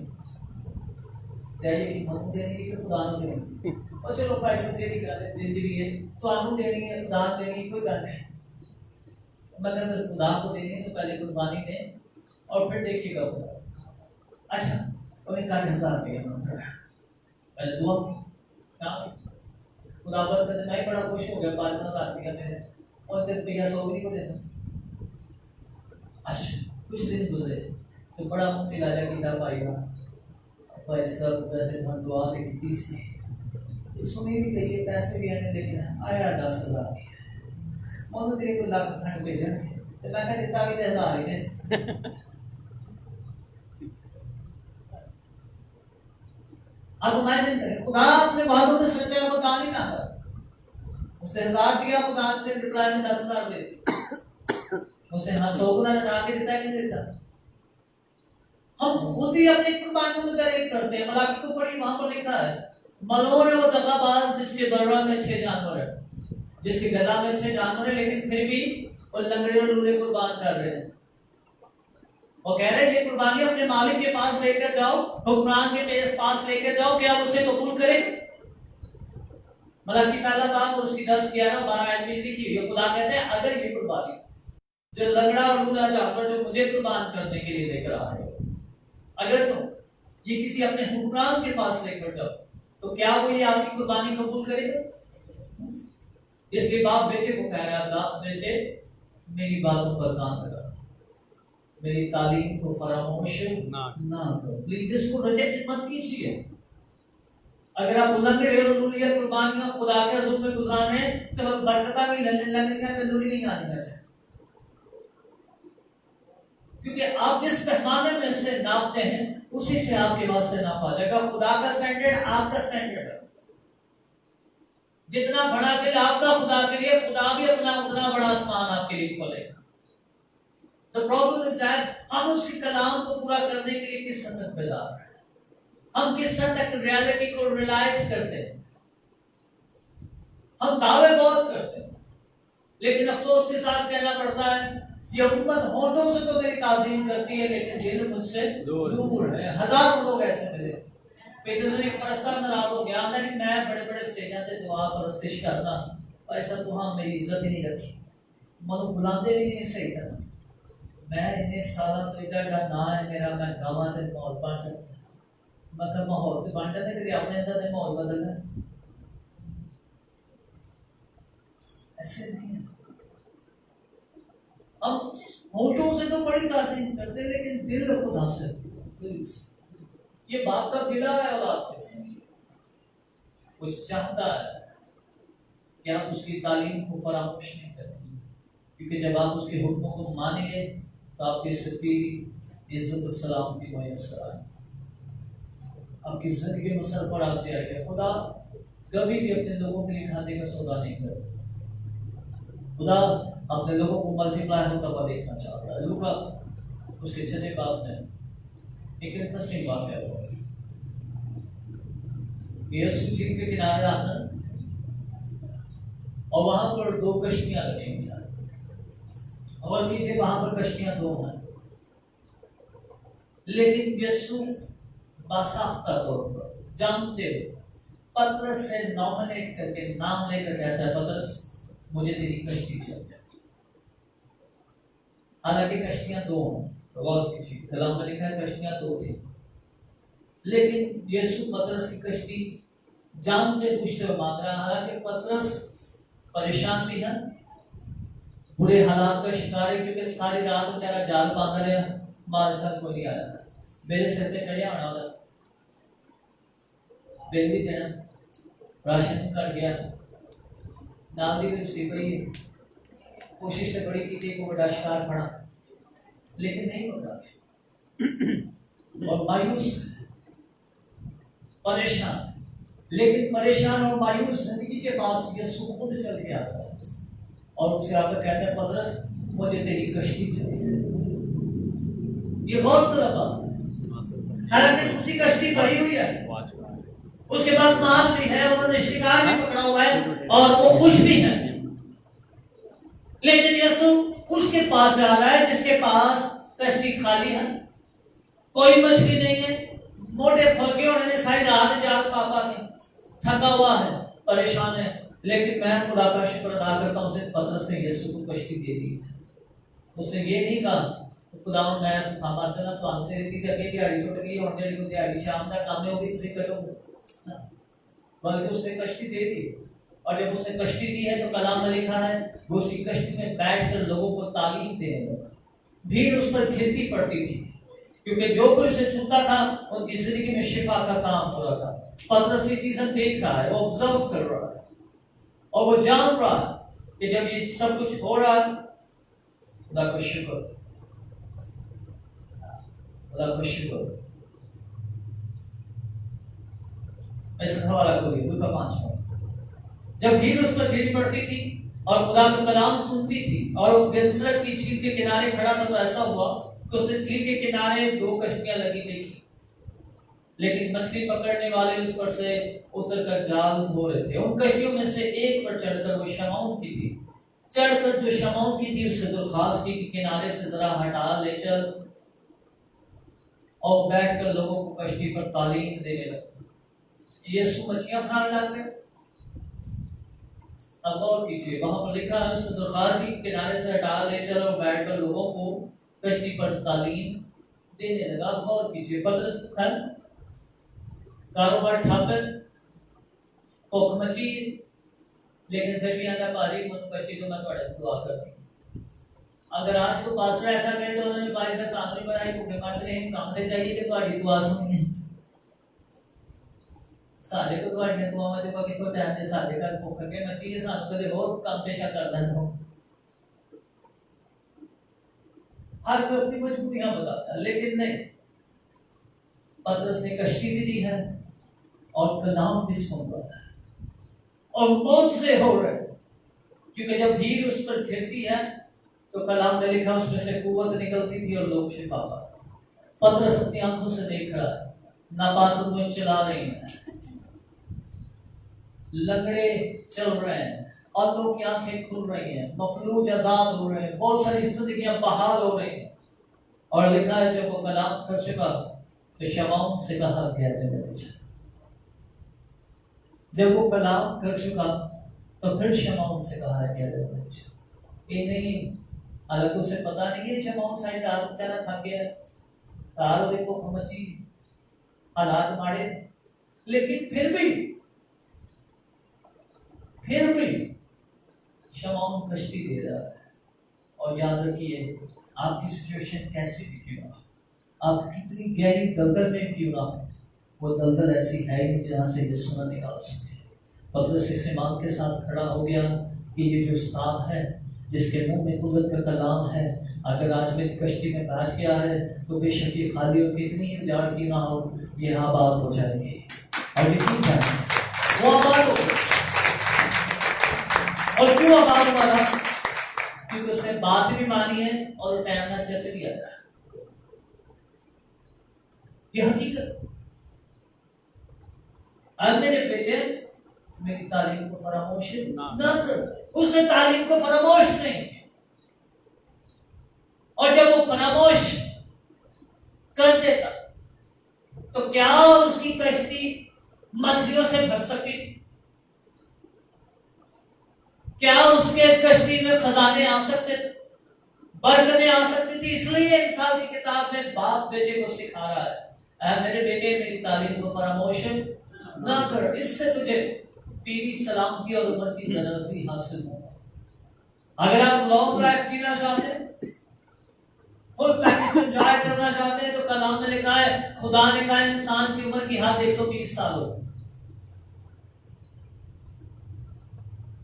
दे की मत देनी कि खुदा ने देनी और चलो पैसे तेरी कर जिंदगी है तो आपको देनी है खुदा देनी कोई गल नहीं। मतलब अगर खुदा को देनी है तो पहले कुर्बानी दें और फिर देखिएगा खुदा। अच्छा उन्हें 10,000 रुपया पहले दुआ क्या खुदा पर कहते मैं बड़ा खुश हो गया 5,000 रुपया मेरे और तेरे रुपया 100 भी नहीं को देता। अच्छा कुछ दिन गुजरे तो बड़ा मुफ्ती लाजा किया भाई सब वैसे हम दुआ दे की तीसरी सुनी भी गई है पैसे भी आने लेकिन आया 10,000 मैं तेरे को लाख खंड भेजन तो मैं कहता भी 10,000 ही आप इमेजिन करें खुदा अपने वादों में सच्चा बता नहीं ना उसने 1000 दिया खुदा से रिप्लाई में 10,000 दे उसने हाँ 100 गुना लगा के देता कि देता। हम खुद ही अपनी कुर्बानियों में दरेक करते हैं। मलाकी को पढ़ी वहां पर लिखा है मलोर है वो दगाबाज जिसके बर्रा में 6 जानवर है जिसके गला में 6 जानवर है लेकिन फिर भी वो लंगड़े और लूले कुर्बान कर रहे हैं। वो कह रहे हैं ये कुर्बानी अपने मालिक के पास लेकर जाओ हुक्मरान के पास लेकर जाओ क्या आप उसे कबूल करें। मलाकी पहला बाब और उसकी 10, 11, 12 आयत में लिखी हुई है। खुदा कहते हैं अगर ये कुर्बानी जो लंगड़ा और लूला जानवर जो मुझे कुर्बान करने के लिए लेकर आ रहे हो अगर तुम ये किसी अपने हुक्मरान के पास लेकर जाओ तो क्या वो ये आपकी कुर्बानी कबूल करेगा। इसलिए बाप बेटे को कह रहा है बाप बेटे मेरी बातों पर कान लगा मेरी तालीम को फरामोश ना करो प्लीज इसको रिजेक्ट मत कीजिए। अगर आप लंगड़े और लूलिया कुर्बानियां खुदा के हुजूर में गुजार रहे हैं तो बरकता भी लगेगा तो लूली नहीं आने का चाहिए क्योंकि आप जिस पैमाने में से नापते हैं उसी से आपके वास्ते नापा जाएगा। खुदा का स्टैंडर्ड आपका स्टैंडर्ड है। जितना बड़ा दिल आपका खुदा के लिए खुदा भी अपना उतना बड़ा आसमान आपके लिए खोलेगा। The problem is that हम उसके कलाम को पूरा करने के लिए किस हद तक बेदार हैं, हम किस हद तक रियलिटी को रियलाइज करते हैं। हम दावे बहुत करते हैं लेकिन अफसोस के साथ कहना पड़ता है ये उम्मत होठों से तो मेरी ताज़ीम करती है लेकिन दिल मुझसे दूर है। हजारों लोग ऐसे मिले पेट में एक परस्तर नाराज हो गया नहीं मैं बड़े बड़े स्टेज पे दुआ परस्तिश करना ऐसा तो हम मेरी इज्जत ही नहीं रखी मनु बुलाते भी नहीं सही तरह मैं इतने साल तो इधर ना है मेरा मैं गाँव से माहौल बन जाता मतलब माहौल से बन जाते कभी अपने अंदर माहौल बदल है ऐसे नहीं है। हम होठों से तो बड़ी ताज़ीम करते लेकिन दिल खुदा से ये बात का गिला है औलाद में से कुछ चाहता है कि आप उसकी तालीम को फरामोश नहीं करें क्योंकि जब आप उसके हुक्मों को मानेंगे तो आपकी सच्ची इज्जत और सलामती मुयस्सर आएगी आपकी जिंदगी में सरफराज से आएगा। खुदा कभी भी अपने लोगों के लिए खाने का सौदा नहीं करता। खुदा अपने लोगों को मल्टीप्लाई होता हुआ देखना चाहता है। लूका उसके 6 बाब में एक इंटरेस्टिंग बात है वो यीशु झील के किनारे आता और वहां पर 2 कश्तियां लगी हुई हैं और नीचे वहां पर कश्तियां 2 हैं लेकिन यीशु बासाख्ता तौर पर जानते हुए पतरस से नॉमिनेट करके नाम लेकर कहता है पतरस मुझे तेरी कश्ती चाहिए। हालांकि कश्तियां 2 हैं गौर कीजिए कलाम में लिखा है कश्तियां 2 थी लेकिन यीशु पतरस की कश्ती जानते पूछते मांग रहा है। हालांकि पतरस परेशान भी है बुरे हालात का शिकार है क्योंकि सारी रात बेचारा जाल बांध रहा मार साल कोई नहीं आया मेरे सिर पे चढ़िया होना बिल भी देना, राशन कट गया, नाल दी भी सी पई है। कोशिश तो बड़ी की थी को बड़ा शिकार फड़ा, लेकिन नहीं पकड़ा और मायूस परेशान। लेकिन परेशान और मायूस जिंदगी के पास यीशु खुद चल के आता है और उसे आकर कहता है, पतरस मुझे तेरी कश्ती चाहिए। ये बहुत तरह बात है, हालांकि उसी कश्ती भरी हुई है, उसके पास माल भी है, उन्होंने शिकार भी पकड़ा हुआ है और वो खुश भी है। लेकिन यीशु उसके पास जा रहा है जिसके पास कश्ती खाली है, कोई मछली नहीं है, मोटे फलके उन्होंने सारी रात जाल पापा के, थका हुआ है, परेशान है। लेकिन मैं खुदा का शुक्र अदा करता हूँ, उसे पतरस ने यीशु को कश्ती दे दी। उसने ये नहीं कहा खुदा मैं खामा चला तो आते रहती कि अगे दिहाड़ी टुट गई और जेडी को दिहाड़ी शाम तक काम में होगी तुम कटोगे, बल्कि उसने कश्ती दे दी। और जब उसने कश्ती दी है तो कलाम में लिखा है वो उसकी कश्ती में बैठकर लोगों को तालीम देने लगा। भीड़ उस पर घिरती पड़ती थी क्योंकि जो कोई उसे छूता था उनकी जिंदगी में शिफा का काम हो रहा था। पतरस ये चीजें देख रहा है, वो ऑब्जर्व कर रहा है और वो जान रहा है कि जब ये सब कुछ हो रहा है, खुदा का शुक्र, खुदा का शुक्र। ऐसा हवाला को लूका 5 में जब भीड़ उस पर गिर पड़ती थी और खुदा का कलाम सुनती थी और वो गेनसरत की झील के किनारे खड़ा था, तो ऐसा हुआ कि उसने झील के किनारे 2 कश्तियां लगी देखी, लेकिन मछली पकड़ने वाले उस पर से उतरकर जाल धो रहे थे। उन कश्तियों में से एक पर चढ़कर, वो शमौन की थी, चढ़कर जो शमौन की थी उससे दरख्वास्त की कि किनारे से जरा हटा ले चल, और बैठकर लोगों को कश्ती पर तालीम देने लगे। यीशु मछलियां पकड़ने लग गए। अब गौर कीजिए, वहां पर लिखा है उससे दरख्वास्त की किनारे से हटा ले चल और बैठकर लोगों को कश्ती पर तालीम देने लगा। अब गौर कीजिए, पतरस है कारोबार ठप है, भुख मची, लेकिन फिर भी आंदा भारी मन कश्ती तो मैं थोड़े दुआ करनी। अगर आज को पासरा ऐसा कहे तो उन्होंने बारी से काम नहीं बनाई, भूखे मच रहे हैं, काम ते चाहिए कि थोड़ी दुआ सुनिए। सारे को थोड़ी दुआवां दे बाकी तो टाइम दे सारे घर भुख के मची है, सानू कदे बहुत काम पेशा कर लेना हो। हर कोई अपनी मजबूरियां बताता है, लेकिन नहीं, पतरस ने कश्ती भी दी है और कलाम भी सुन रहा है और मौत से हो रहे, क्योंकि जब भीड़ उस पर घिरती है तो कलाम में लिखा उसमें से कुव्वत निकलती थी और लोग शिफा पाते। पतरस अपनी आंखों से देख रहा है, नाबाद में चला रही है, लंगड़े चल रहे हैं और लोग की आंखें खुल रही हैं, मफलूज आजाद हो रहे हैं, बहुत सारी जिंदगियां बहाल हो रही हैं। और लिखा है जब वो कलाम कर चुका तो शमौन से कहा गहरे में चल। जब वो कलाम कर चुका तो फिर शमौन से कहा गहरे में चल। ये नहीं, हालांकि उसे पता नहीं है शमौन साइड रात चला थक गया, तारो देखो खमची, हालात मारे, लेकिन फिर भी शमौन कश्ती दे रहा है। और याद रखिए, आपकी सिचुएशन कैसी भी क्यों ना, आप कितनी गहरी दलदल में क्यों ना, वो दलदल ऐसी है ही जहां से यीशु ना निकाल सके। पतरस इस ईमान के साथ खड़ा हो गया कि ये जो उस्ताद है जिसके मुंह में कुदरत का कलाम है, अगर आज मेरी कश्ती में बैठ गया है तो बेशक ये खाली और कितनी ही उजाड़ की ना हो, ये आबाद हो जाएगी। और ये क्यों जाए, वो आबाद हो। और क्यों आबाद हुआ था? क्योंकि उसने बात भी मानी है और टाइम ना चर्च भी आता है। ये हकीकत। अब मेरे बेटे मेरी तालीम को फरामोश ना कर। उसने तालीम को फरामोश नहीं किया, और जब वो फरामोश कर देता तो क्या उसकी कश्ती मछलियों से भर सकती थी? क्या उसके कश्ती में खजाने आ सकते थे, बरकतें आ सकती थी? इसलिए इंसान की किताब में बाप बेटे को सिखा रहा है, मेरे बेटे मेरी तालीम को फरामोश ना कर, इससे तुझे पीवी सलामती और उम्र की दराज़ी हासिल हो। अगर आप लॉन्ग लाइफ जीना चाहते हैं, फुल पैकेज एंजॉय करना चाहते हैं, तो कलाम में लिखा है, खुदा ने कहा इंसान की उम्र की हद 120 साल हो।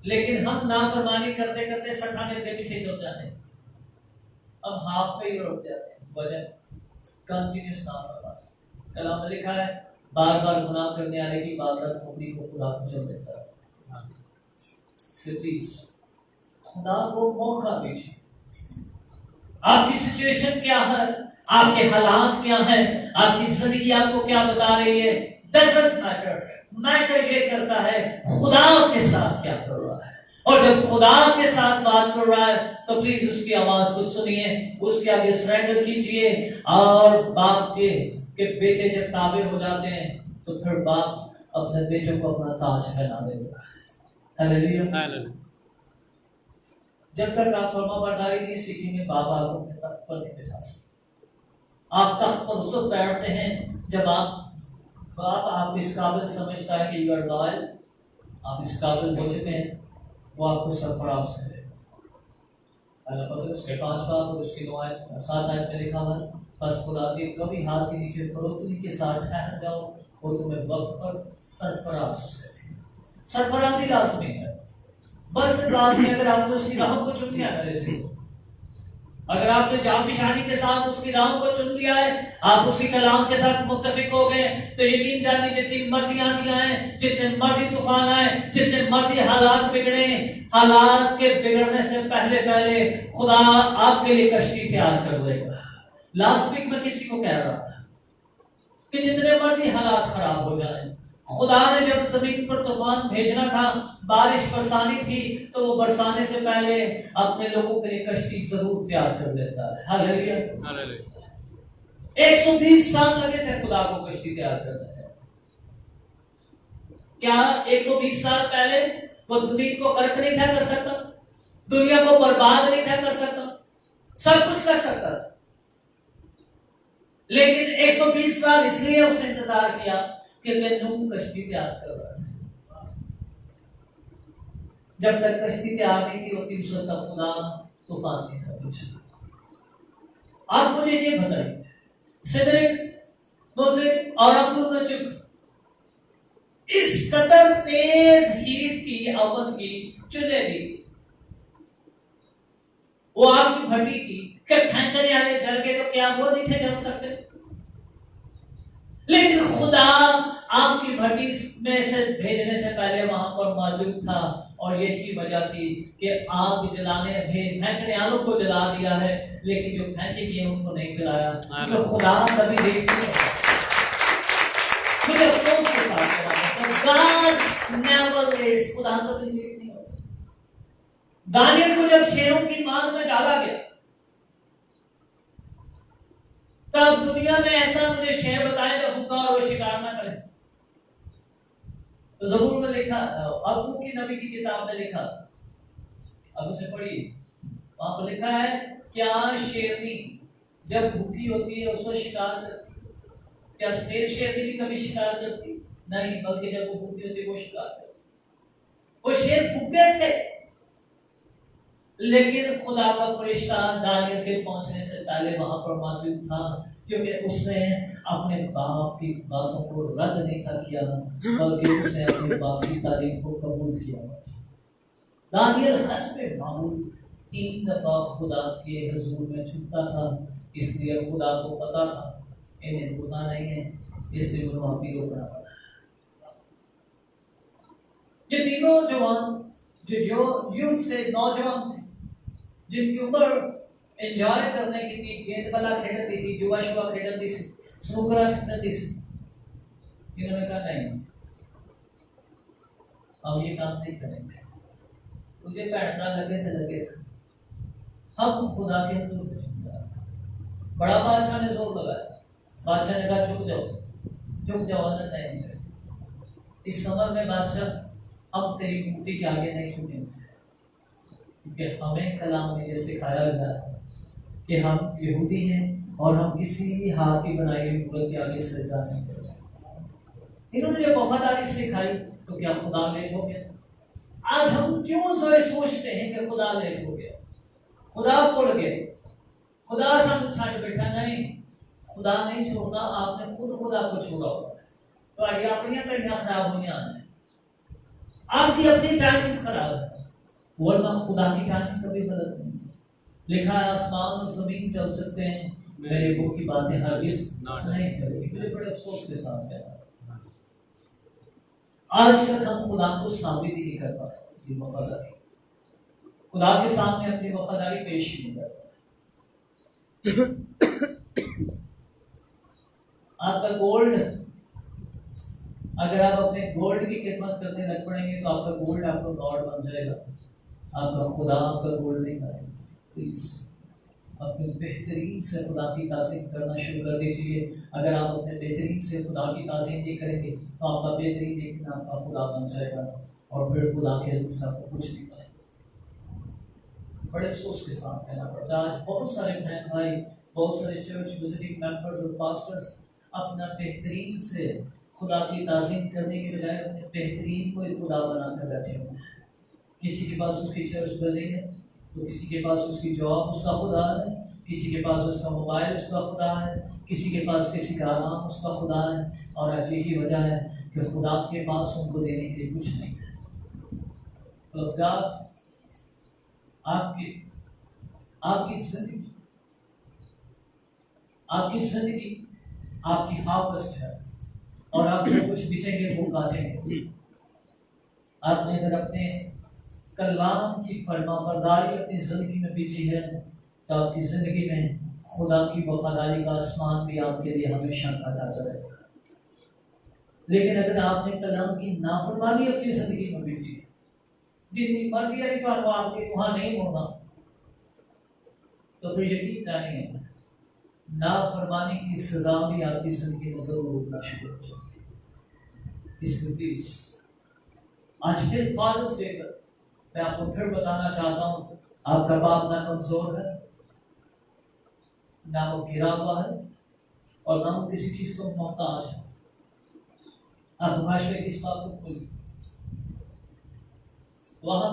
लेकिन हम नाफरमानी करते करते 60 के पीछे चल जाते हैं, अब हाफ पे ही रुक जाते हैं। वजह कंटिन्यूस नाफरमानी। कलाम में लिखा है बार बार गुनाह करने वाले की बादल खोपड़ी को खुदा कुचल देता है। प्लीज खुदा को मौका दीजिए। आपकी सिचुएशन क्या है, आपके हालात क्या है, आपकी जिंदगी आपको क्या बता रही है, डजंट मैटर। मैटर ये करता है खुदा आपके साथ क्या कर रहा है। और जब खुदा आपके साथ बात कर रहा है तो प्लीज उसकी आवाज को सुनिए, उसके आगे सरेंडर कीजिए। और बाप के बेटे जब ताबे हो जाते हैं तो फिर बाप अपने बेटों को अपना ताज पहना देता है। हालेलुया। जब तक आप फर्मा बरदारी नहीं सीखेंगे बाप आपको अपने तख्त पर नहीं बिठा सकते। आप तख्त पर उस वक्त बैठते हैं जब बाप आपको इस काबिल समझता है कि यू आर लॉयल, आप इस काबिल हो चुके हैं, वो आपको सरफराज करेगा। पतरस के 5 बार और उसकी 7 आयत में लिखा हुआ, बस खुदा के कभी हाथ के नीचे फरोख्ती के साथ ठहर जाओ, वो तुम्हें वक्त पर सरफराज करेगा। सरफराजी लाजमी है, बरकत लाजमी। अगर आपने उसकी राहों को चुन लिया है, अगर आपने जाफिशानी के साथ उसकी राहों को चुन लिया है, आप उसकी कलाम के साथ मुत्तफिक हो गए, तो यकीन जानिए जितनी मर्जी आंधियां हैं, जितने मर्जी तूफान आए, जितने मर्जी हालात बिगड़े, हालात के बिगड़ने से पहले खुदा आपके लिए कश्ती तैयार कर देगा। लास्ट वीक में किसी को कह रहा था कि जितने मर्जी हालात खराब हो जाए, खुदा ने जब जमीन पर तूफान भेजना था, बारिश बरसानी थी, तो वो बरसाने से पहले अपने लोगों के लिए कश्ती जरूर तैयार कर देता है। हालेलुया। 120 साल लगे थे खुदा को कश्ती तैयार करने में। क्या 120 साल पहले वो जमीन को गर्क नहीं था कर सकता, दुनिया को बर्बाद नहीं था कर सकता, सब कुछ कर सकता था, लेकिन 120 साल इसलिए उसने इंतजार किया कि नूह कश्ती तैयार कर रहा था। जब तक कश्ती तैयार नहीं थी होती, उस तक खुदा तूफान नहीं था पीछे। आप मुझे ये बताइए, सिदरिक, मुज़िक और अब्दुल नजुक इस कदर तेज हीट थी अवन की, चूल्हे की, वो आग की भट्टी की, जब फेंकने वाले जल गए तो क्या वो नहीं थे जल सकते? लेकिन खुदा आपकी भट्टी में से भेजने से पहले वहां पर मौजूद था, और यही वजह थी कि आग जलाने फेंकने वालों को जला दिया है, लेकिन जो फेंके गए उनको नहीं जलाया। तो खुदा कभी देख नहीं होता, मुझे अफसोस के साथ खुदा कभी देख नहीं होता। दानियल को जब शेरों की मांग में डाला गया, तब दुनिया में ऐसा मुझे शेर बताए जो भूखा और वो शिकार ना करे। तो ज़बूर में लिखा, अब्बू की नबी की किताब में लिखा, अब उसे पढ़िए, वहां पर लिखा है क्या शेरनी जब भूखी होती है उसको शिकार करती? क्या शेर शेरनी भी कभी शिकार करती? नहीं, बल्कि जब वो भूखी होती है वो शिकार करती। वो शेर भूखे थे, लेकिन खुदा का फरिश्ता दानियल के पहुंचने से पहले वहां पर मौजूद था, क्योंकि उसने अपने बाप की बातों को रद्द नहीं था किया, बल्कि उसने अपने बाप की तारीफ को कबूल किया था। दानियल हस्बे मामूल 3 दफा खुदा के हुजूर में झुकता था, इसलिए खुदा को पता था इन्हें रुकना नहीं है, इसलिए उन्हें माफी रोकना पड़ा। ये तीनों जवान जो यूथ थे, नौजवान थे, जिनकी उम्र एंजॉय करने की थी, गेंदबला खेलती थी, जुआ शुआ खेलती थी, स्नूकर खेलती थी, इन्होंने कहा नहीं, हम ये काम नहीं करेंगे, तुझे बैठना लगे तो लगे, हम खुदा के हुजूर में झुक जाएंगे। बड़ा बादशाह ने जोर लगाया, बादशाह ने कहा झुक जाओ, अंदर नहीं है। इस समर में बादशाह हम तेरी मूर्ति के आगे नहीं झुकेंगे, क्योंकि हमें कलाम में ये सिखाया गया है कि हम यहूदी हैं और हम किसी भी हाथ की बनाई हुई मूर्ति के आगे सजदा नहीं करेंगे। इन्होंने जब वफादारी सिखाई तो क्या खुदा लेट हो गया? आज हम क्यों जो सोचते हैं कि खुदा लेट हो गया, खुदा भूल गए, खुदा सानू छड़ बैठा? नहीं, खुदा नहीं छोड़ता, आपने खुद खुदा को छोड़ा हुआ है। तो अपनी घड़ियां खराब हुई, आपकी अपनी टाइमिंग खराब है। वरना खुदा की टाइमिंग कभी गलत नहीं है। लिखा है आसमान और जमीन चल सकते हैं, मेरे मुंह की बातें हरगिज नहीं चलेगी। मुझे बड़े अफसोस के साथ कहना है, आज तक हम खुदा को साबित ही नहीं कर पाए अपनी वफादारी, खुदा के सामने अपनी वफादारी पेश नहीं कर पाए। आपका गोल्ड, अगर आप अपने गोल्ड की खिदमत करने लग पड़ेंगे तो आपका गोल्ड आपका गॉड बन जाएगा, आपका खुदा आपका गोल्ड नहीं बनेगा। प्लीज अपने बेहतरीन से खुदा की ताज़ीम करना शुरू कर दीजिए। अगर आप अपने बेहतरीन से खुदा की ताज़ीम नहीं करेंगे तो आपका बेहतरीन एक दिन आपका खुदा बन जाएगा और फिर खुदा के हज़ूर से आपको कुछ नहीं पाएगा। बड़े अफसोस के साथ कहना पड़ता है, आज बहुत सारे बहन भाई, बहुत सारे चर्च विजिटिंग मेंबर्स और पास्टर्स अपना बेहतरीन से खुदा की ताज़ीम करने के बजाय अपने बेहतरीन को एक खुदा बनाकर बैठे हुए हैं। किसी के पास उसकी चर्च बिल्डिंग है, तो किसी के पास उसकी जॉब उसका खुदा है, किसी के पास उसका मोबाइल उसका खुदा है, किसी के पास किसी का आराम उसका खुदा है। और आज यही वजह है कि खुदा के पास उनको देने के लिए कुछ नहीं है। तो God, आपकी जिंदगी आपकी हार्वेस्ट है और आप जो कुछ बिचेंगे वो काटेंगे। आपने अगर अपने कलाम की फरमाबरदारी अपनी जिंदगी में बीची है तो आपकी जिंदगी में खुदा की वफादारी का आसमान भी आपके लिए हमेशा काटा रहेगा। लेकिन अगर आपने कलाम की नाफरमानी अपनी जिंदगी में बीची है, जितनी मर्जी है तो आपके वहां नहीं होगा, तो फिर यकीन जाने है नाफरमानी की सजा भी आपकी जिंदगी में जरूर उठना शुरू हो जाएगी। इसलिए प्लीज आज फिर फादर्स डे पर मैं आपको फिर बताना चाहता हूँ, आपका बाप ना कमजोर है, ना वो घिरा हुआ है और ना वो किसी चीज को मोहताज है। आप भाषा में किस बात को खोलिए, वहां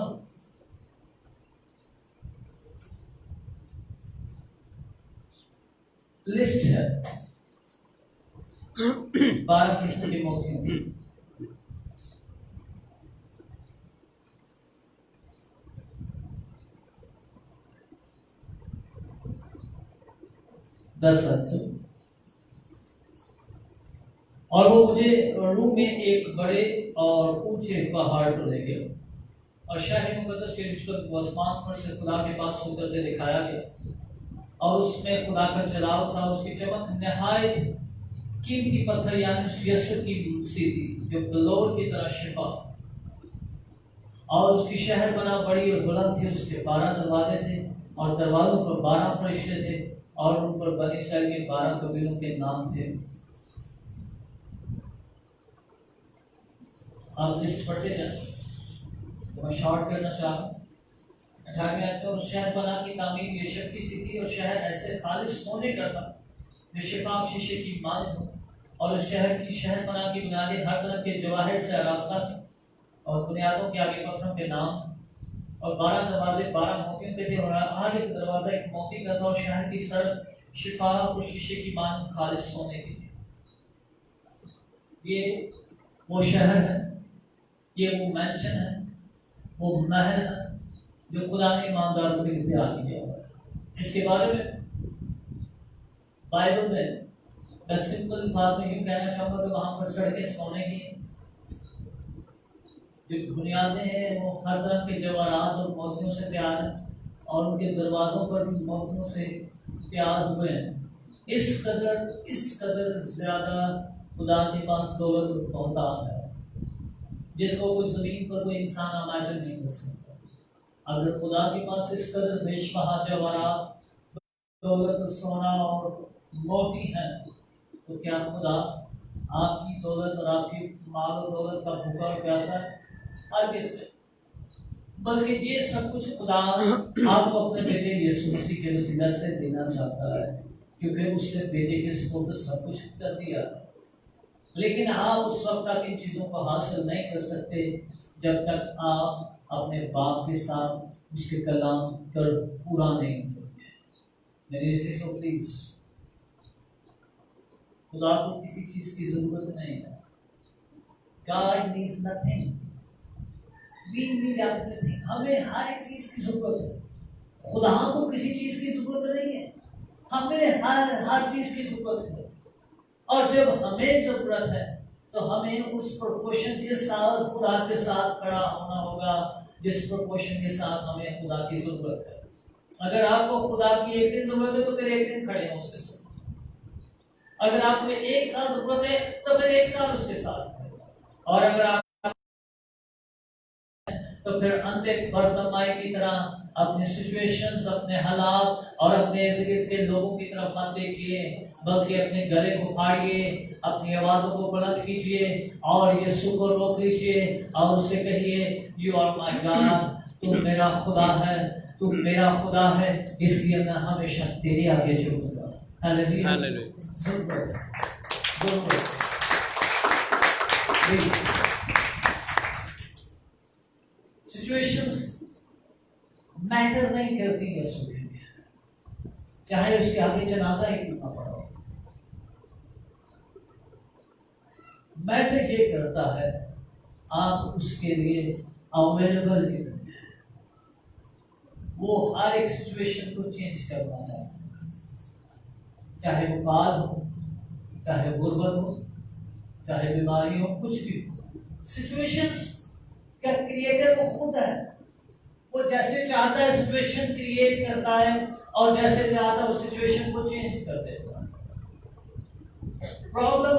लिस्ट है 12 किस्म की मोतियों की। और वो मुझे रूम में एक बड़े और ऊंचे पहाड़ पर ले गया और शायद मुकद्दस के आसमान पर से खुदा के पास उतरते दिखाया गया और उसमें खुदा का जलाल था। उसकी चमक नहायत कीमती पत्थर यानी यस्सुर की सी थी जो बलौर की तरह शिफाफ, और उसकी शहर बना बड़ी और बुलंद थी। उसके 12 दरवाजे थे और दरवाजों पर 12 फरिश्ते थे और उन पर बनी इसराइल के 12 कबीलों के नाम थे। आप लिस्ट पढ़ते जाए तो मैं शॉर्ट करना चाह रहा हूँ। 18वें आयत में उस शहर बना की तामीर यशब की सी थी और शहर ऐसे खालिस सोने का था जो शिफाफ शीशे की मानद हो, और उस शहर की शहर बना की बुनियादें हर तरह के जवाहिर से आरास्ता थी और बुनियादों के आगे पत्थरों के नाम। और 12 दरवाजे 12 मोतियों के थे और हर एक दरवाजा एक मोती का था और शहर की सड़क शिफाफ और शीशे की मानद खालिस सोने की थी। ये वो शहर है, ये वो मैंशन है, वो महल है जो खुदा ने ईमानदार को इख्तियार किया हुआ है। इसके बारे में बाइबल में मैं सिंपल बात में यूँ कहना चाहूँगा कि वहाँ पर सड़कें सोने की, जो बुनियादें हैं वो हर तरह के जवाहरात और मोतियों से तैयार हैं और उनके दरवाज़ों पर भी मोतियों से तैयार हुए हैं। इस कदर ज़्यादा खुदा के पास दौलत और बहुतात है जिसको कोई ज़मीन पर कोई इंसान इमेजिन नहीं कर सकता। अगर खुदा के पास इस कदर बेशबहा जवाहरात, दौलत और सोना और मोती हैं तो क्या खुदा आपकी दौलत और आपकी माल और दौलत का भूखा और प्यासा है? हर किसमें, बल्कि ये सब कुछ खुदा आपको अपने बेटे यीशु मसीह के वसीला से देना चाहता है, क्योंकि उसने बेटे के सुपुर्द सब कुछ कर दिया। लेकिन आप उस वक्त तक इन चीज़ों को हासिल नहीं कर सकते जब तक आप अपने बाप के साथ उसके कलाम पर पूरा नहीं उतरोगे। मेरे से प्लीज, खुदा को किसी चीज की जरूरत नहीं है। God needs nothing. We need everything. हमें हर एक चीज की जरूरत है। खुदा को किसी चीज की जरूरत नहीं है, हमें हर चीज की जरूरत है। और जब हमें जरूरत है तो हमें उस प्रोपोर्शन के साथ खुदा के साथ खड़ा होना होगा जिस प्रोपोर्शन के साथ हमें खुदा की जरूरत है। अगर आपको खुदा की एक दिन जरूरत है तो फिर एक दिन खड़े हो उसके साथ। अगर आपको एक साल जरूरत है तो फिर एक साल उसके साथ। और अगर आप तो फिर अंतिम वर्तमान की तरह अपने सिचुएशंस, अपने हालात और अपने इर्द गिर्द के लोगों की तरफ मत देखिए, बल्कि अपने गले को फाड़िए, अपनी आवाजों को बुलंद कीजिए और यीशु को रोक लीजिए और उससे कहिए, यू आर माय गॉड, तू मेरा खुदा है, तू मेरा खुदा है, इसलिए मैं हमेशा तेरे आगे झुकूंगा। Hallelujah, hallelujah. सिचुएशंस मैटर नहीं करती है यीशु के लिए, चाहे उसके आगे जनाजा ही क्यों ना पड़ा हो। मैटर ये करता है आप उसके लिए अवेलेबल कितने हैं। वो हर एक सिचुएशन को चेंज करना चाहता है, चाहे वो काल हो, चाहे गुर्बत हो, चाहे बीमारी हो, कुछ भी हो। सिचुएशंस का क्रिएटर वो खुद है। वो जैसे चाहता है सिचुएशन क्रिएट करता है और जैसे चाहता है उस सिचुएशन को चेंज कर देता है। प्रॉब्लम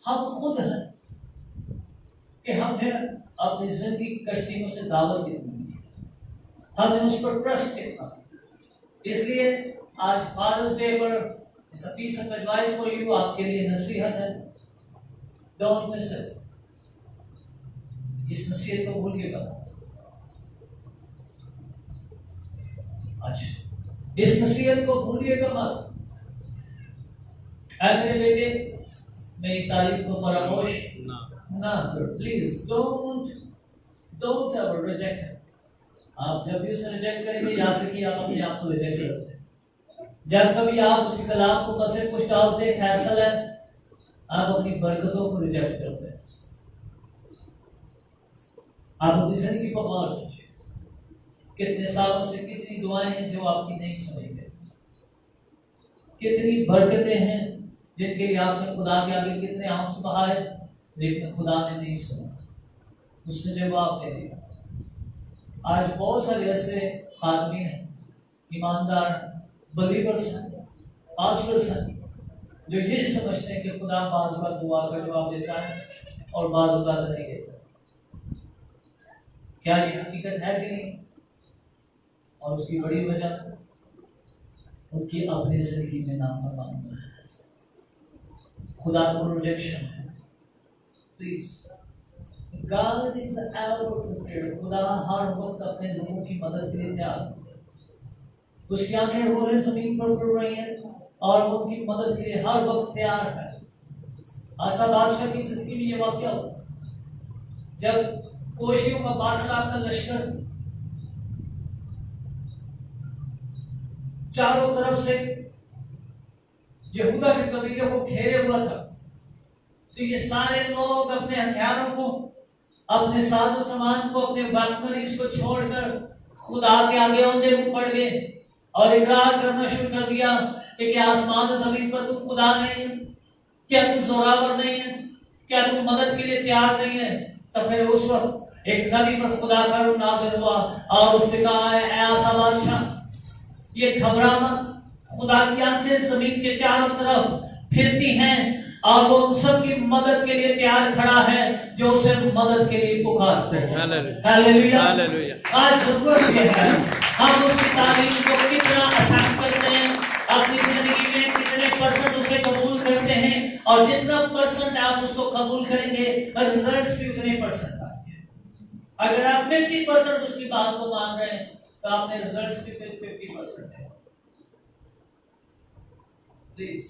हम खुद हैं कि हमने अपनी जिंदगी कश्तियों से दावत कितनी दी, हमने उस पर ट्रस्ट कितना। इसलिए आज फादर्स डे पर it's a piece of advice for you, आपके लिए नसीहत है, डोंट मिस इट। इस नसीहत को भूलिएगा। अच्छा, इस नसीहत को भूलिएगा मत। ऐ मेरे बेटे, मेरी तारीफ को फरामोश ना करो, प्लीज डोंट एवर रिजेक्ट। आप जब भी उसे रिजेक्ट करेंगे याद रखिए आप अपने आप को रिजेक्ट करते हैं। जब कभी आप उसके कलाम को बसे कुछ डालते फैसल है, आप अपनी बरकतों को रिजेक्ट करते हैं। आप अपनी जिंदगी पर गौर कीजिए, कितने सालों से कितनी दुआएं हैं जो आपकी नहीं सुनी गई, कितनी बरकतें हैं जिनके लिए आपने खुदा के आगे कितने आंसू बहाए, लेकिन खुदा ने नहीं सुना, उसने जवाब नहीं दिया। आज बहुत सारे ऐसे आदमी हैं, ईमानदार बलीवर्स हैं, पास्टर्स हैं, जो ये समझते हैं कि खुदा बाज़ बार दुआ का जवाब देता है और बाज़ बार नहीं देता। क्या ये हकीकत है कि नहीं? और उसकी बड़ी वजह उनकी अपनी जिंदगी में नाफरमानी है, खुदा को रिजेक्शन है। Please, God is ever prepared। खुदा हर वक्त अपने लोगों की मदद के लिए तैयार है। उसकी आंखें रोहे जमीन पर पड़ रही हैं और वो उनकी मदद के लिए हर वक्त तैयार है। आसा बादशाह की जिंदगी में ये वाकया हुआ जब कोशियों का बाटला का लश्कर चारों तरफ से यहूदा के कबीले को घेरे हुआ था, तो ये सारे लोग अपने हथियारों को, अपने साजो सामान को, अपने वेपनरीज को छोड़कर खुदा के आगे औंधे मुंह पड़ गए और इकरार करना शुरू कर दिया कि क्या आसमान जमीन पर तू खुदा नहीं है, क्या तू जोरावर नहीं है, क्या तू मदद के लिए तैयार नहीं है। तो फिर उस वक्त एक नबी पर खुदा का रूह नाज़िल हुआ और उसने कहा है, ऐ आसा बादशाह, ये घबरा मत, खुदा की आंखें जमीन के चारों तरफ फिरती हैं और वो उन सब की मदद के लिए तैयार खड़ा है जो उसे मदद के लिए पुकारते हैं। Hallelujah, hallelujah. आज जरूरत है हम उसकी तारीफ को कितना आसान करते हैं, अपनी जिंदगी में कितने परसेंट उसे कबूल करते हैं, और जितना परसेंट आप उसको कबूल करेंगे रिजल्ट्स भी उतने परसेंट आएंगे। अगर आप 50% उसकी बात को मान रहे हैं तो आपने रिजल्ट्स भी 50% है। प्लीज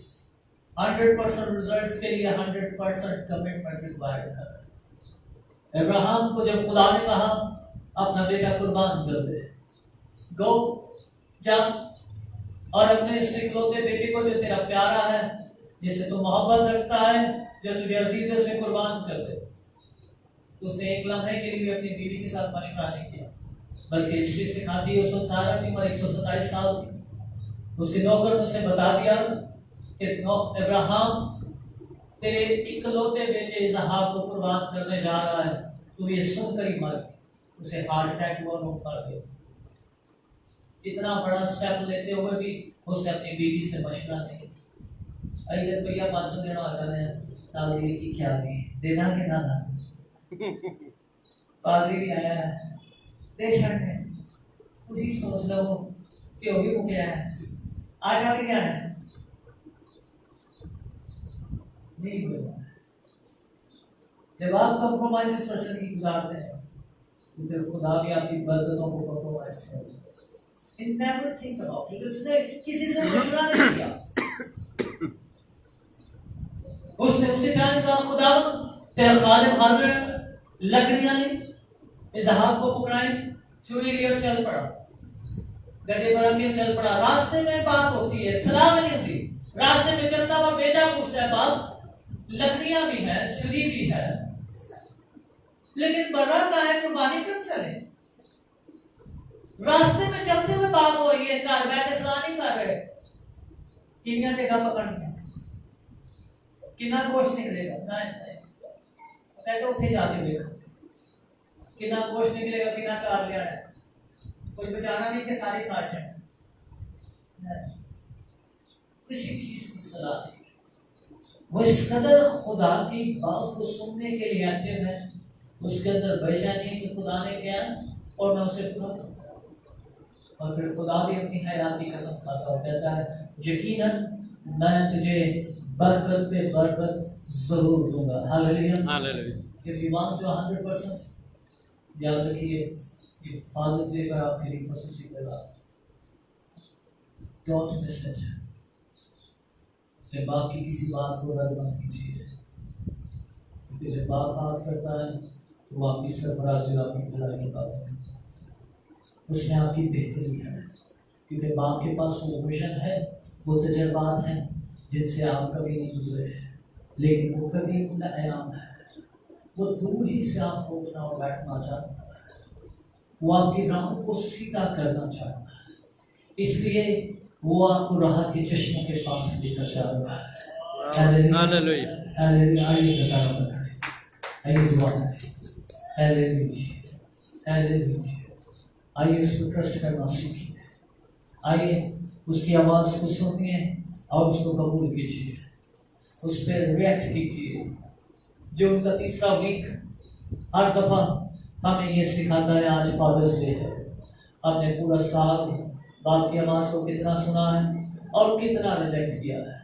100% रिजल्ट्स के लिए 100% कमिटमेंट रिक्वायर्ड है। अब्राहम को जब खुदा ने कहा अपना बेटा कुर्बान कर दे, गो जा और अपने इकलौते बेटे को जो तेरा प्यारा है, जिससे तू मोहब्बत रखता है, जो तुझे अजीज से कुर्बान कर दे। तो उसने एक लम्हे के लिए भी अपनी बीवी के साथ मशवरा नहीं किया, बल्कि इसलिए सिखाती है। उस वक्त सारा की उम्र 127 साल थी। उसके नौकर ने उसे बता दिया कि इब्राहिम तेरे इकलौते बेटे इसहाक को कुर्बान करने जा रहा है, तू ये सुनकर ही मर गया। उसे हार्ट अटैक हुआ, वो मर गया। इतना बड़ा स्टेप लेते हुए भी उसने अपनी बीवी से मशवरा नहीं किया। अरे जब भैया 500 देना होता है डाल दिए कि क्या देना कि ना ना पादरी भी आया है दे शर्ट में तुझी सोच लो कि होगी वो क्या है आज आगे क्या है नहीं बोलना। जब आप कंप्रोमाइज इस पर्सन की गुजारते हैं तो फिर खुदा भी आपकी बरकतों को कंप्रोमाइज कर देता है। Never think about it. उसने किसी से मशवरा नहीं किया। उसने उसी टाइम कहा खुदावंद तेरा खालिद हाजिर, लकड़ियां ले, इसहाक को पकड़ाई, छुरी ली और चल पड़ा। गधे पर रख के चल पड़ा। रास्ते में बात होती है, सलाह नहीं होती। रास्ते में चलता हुआ बेटा पूछता है बाप लकड़ियां भी है, छुरी भी है, लेकिन बर्रा का है, कुर्बानी कब चले? रास्ते में चलते हुए बात हो रही है, घर बैठे सलाह नहीं कर रहे। किनिया देगा पकड़ना, कितना गोश्त निकलेगा ना, कहते उठे जाके देखा कितना गोश्त निकलेगा, कितना कार लिया है, कोई बचाना नहीं कि सारी साठ है। किसी चीज की सलाह नहीं। वो इस कदर खुदा की बात को सुनने के लिए एक्टिव है, उसके अंदर बेचैनी है कि खुदा ने क्या और मैं उसे पूरा करूंगा। और फिर खुदा भी अपनी हयात की कसम खाता और कहता है यकीनन मैं तुझे बरकत पे बरकत जरूर दूंगा। Hallelujah. If you want to 100% याद रखिए ये फादर्स डे पर आपके लिए खुशी की बात, डोंट मिस इट। बाप की किसी बात को रद्द मत कीजिए, क्योंकि जब बाप बात करता है तो वो आपकी सरफराजी और आपकी भलाई की बात है, उसमें आपकी बेहतरी है। क्योंकि बाप के पास वो विजन है, वो तजर्बात हैं जिनसे आप कभी नहीं गुजरे, लेकिन वो कदीम आयाम है। वो दूर ही से आपको उठना और बैठना चाहता है, वो आपकी राहों को सीधा करना चाहता है, इसलिए वो आपको राह के चश्मों के पास लेकर जा रहा है। हालेलुया। हालेलुया। आइए बताना पड़ता है, आइए दुआ करें। हालेलुया। हालेलुया। आइए उसको ट्रस्ट करना सीखिए, आइए उसकी आवाज़ को सुनिए और उसको कबूल कीजिए, उस पर रिएक्ट कीजिए। जो उनका तीसरा वीक हर दफ़ा हमें ये सिखाता है, आज फादर्स डे है, हमने पूरा साल बाप की आवाज़ को कितना सुना है और कितना रिजेक्ट किया है।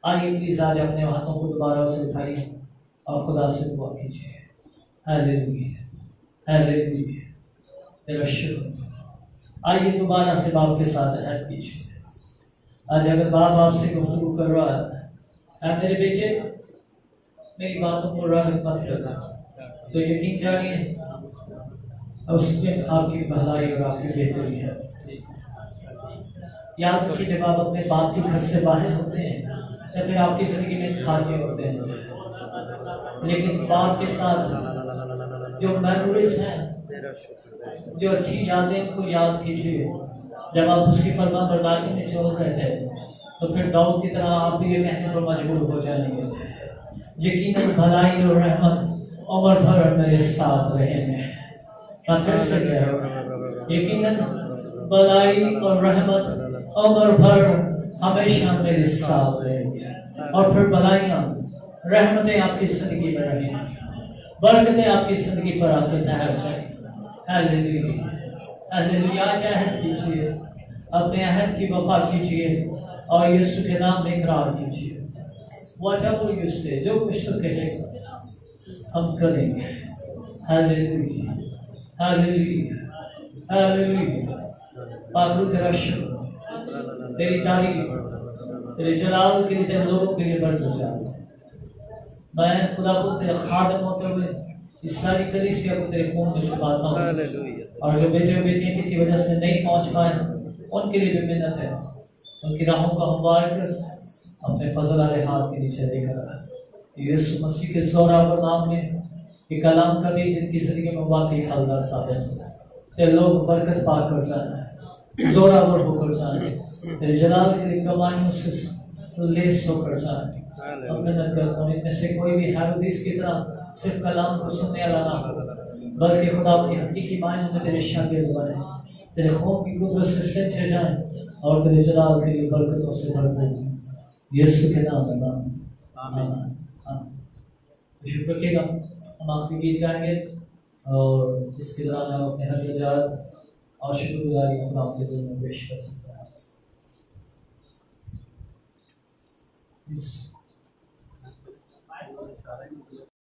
आइए प्लीज़ आज अपने हाथों को दोबारा से उठाइए और खुदा से दुआ कीजिए। हालेलुया। हालेलुया। तेरा शुक्र। आइए दोबारा से बाप के साथ अहद कीजिए। आज अगर बाप आपसे गुफ्तगू कर रहा है, मेरे बेटे मेरी बातों को रद्द मत करना, तो यकीन जानिए उसमें आपकी भलाई और आपकी बेहतरी है। याद रखिए जब आप अपने बाप के घर से बाहर होते हैं या फिर आपकी जिंदगी में खाते होते हैं, लेकिन बाप के साथ जो मेमोरीज हैं, जो अच्छी यादें को याद कीजिए। जब आप उसकी फरमा बरदारी में चल रहे थे तो फिर दाऊद की तरह आप ये कहने पर मजबूर हो जाएंगे यकीनन भलाई और रहमत उम्र भर मेरे साथ रहेंगे। मैं फिर से कह रहा हूं, यकीनन भलाई और रहमत उम्र भर हमेशा मेरे साथ रहेंगे। और फिर भलाइयाँ रहमतें आपकी जिंदगी में रहेंगी, बरकतें आपकी जिंदगी पर आकर ठहर जाएंगी। हालेलुया। हालेलुया। अहद कीजिए, अपने अहद की वफा कीजिए और यीशु के नाम में इकरार कीजिए। व्हाटएवर यू से, जो कुछ तो कहेगा हम करेंगे। हालेलुया। हालेलुया। हालेलुया। पाक तेरा शुक्र, तेरी तारीफ, तेरे जलाल के लिए, तेरे लोगों के लिए बरकत। मैं खुदा को तेरे खादम होते हुए इस सारी कलीसिया को तेरे खून में छुपाता हूँ, और जो बेटे और बेटियां किसी वजह से नहीं पहुँच पाए उनके लिए भी मिन्नत है, उनकी राहों को हमवार कर अपने फजल वाले हाथ के नीचे लेकर यीशु मसीह के जोरावर नाम में कि कलाम कभी जिनकी जिंदगी में वाकई फलदार साबित हो, तेरे लोग बरकत पाकर जाना है, जोरावर होकर जाना है, तेरे जलाल के लिए कमाइयों से लेस होकर जाना है। अब मेहनत करता हूँ इनमें से कोई भी हेरोदिस की तरह सिर्फ कलाम को सुनने वाला ना हो, बल्कि खुदा अपनी हकीकी मायनों में तेरे शागिर्द बने, तेरे खून की कुदरत से सच्चे जाएं और तेरे जलाल के लिए बरकतों से भरपूर यीशु के नाम में आमीन। शुक्र रखिएगा, हम आखिरी गीत गाएंगे और इसके दौरान हम अपने हर वजारत और शुक्रगुजारी खुदा के दिल में पेश कर सकते हैं।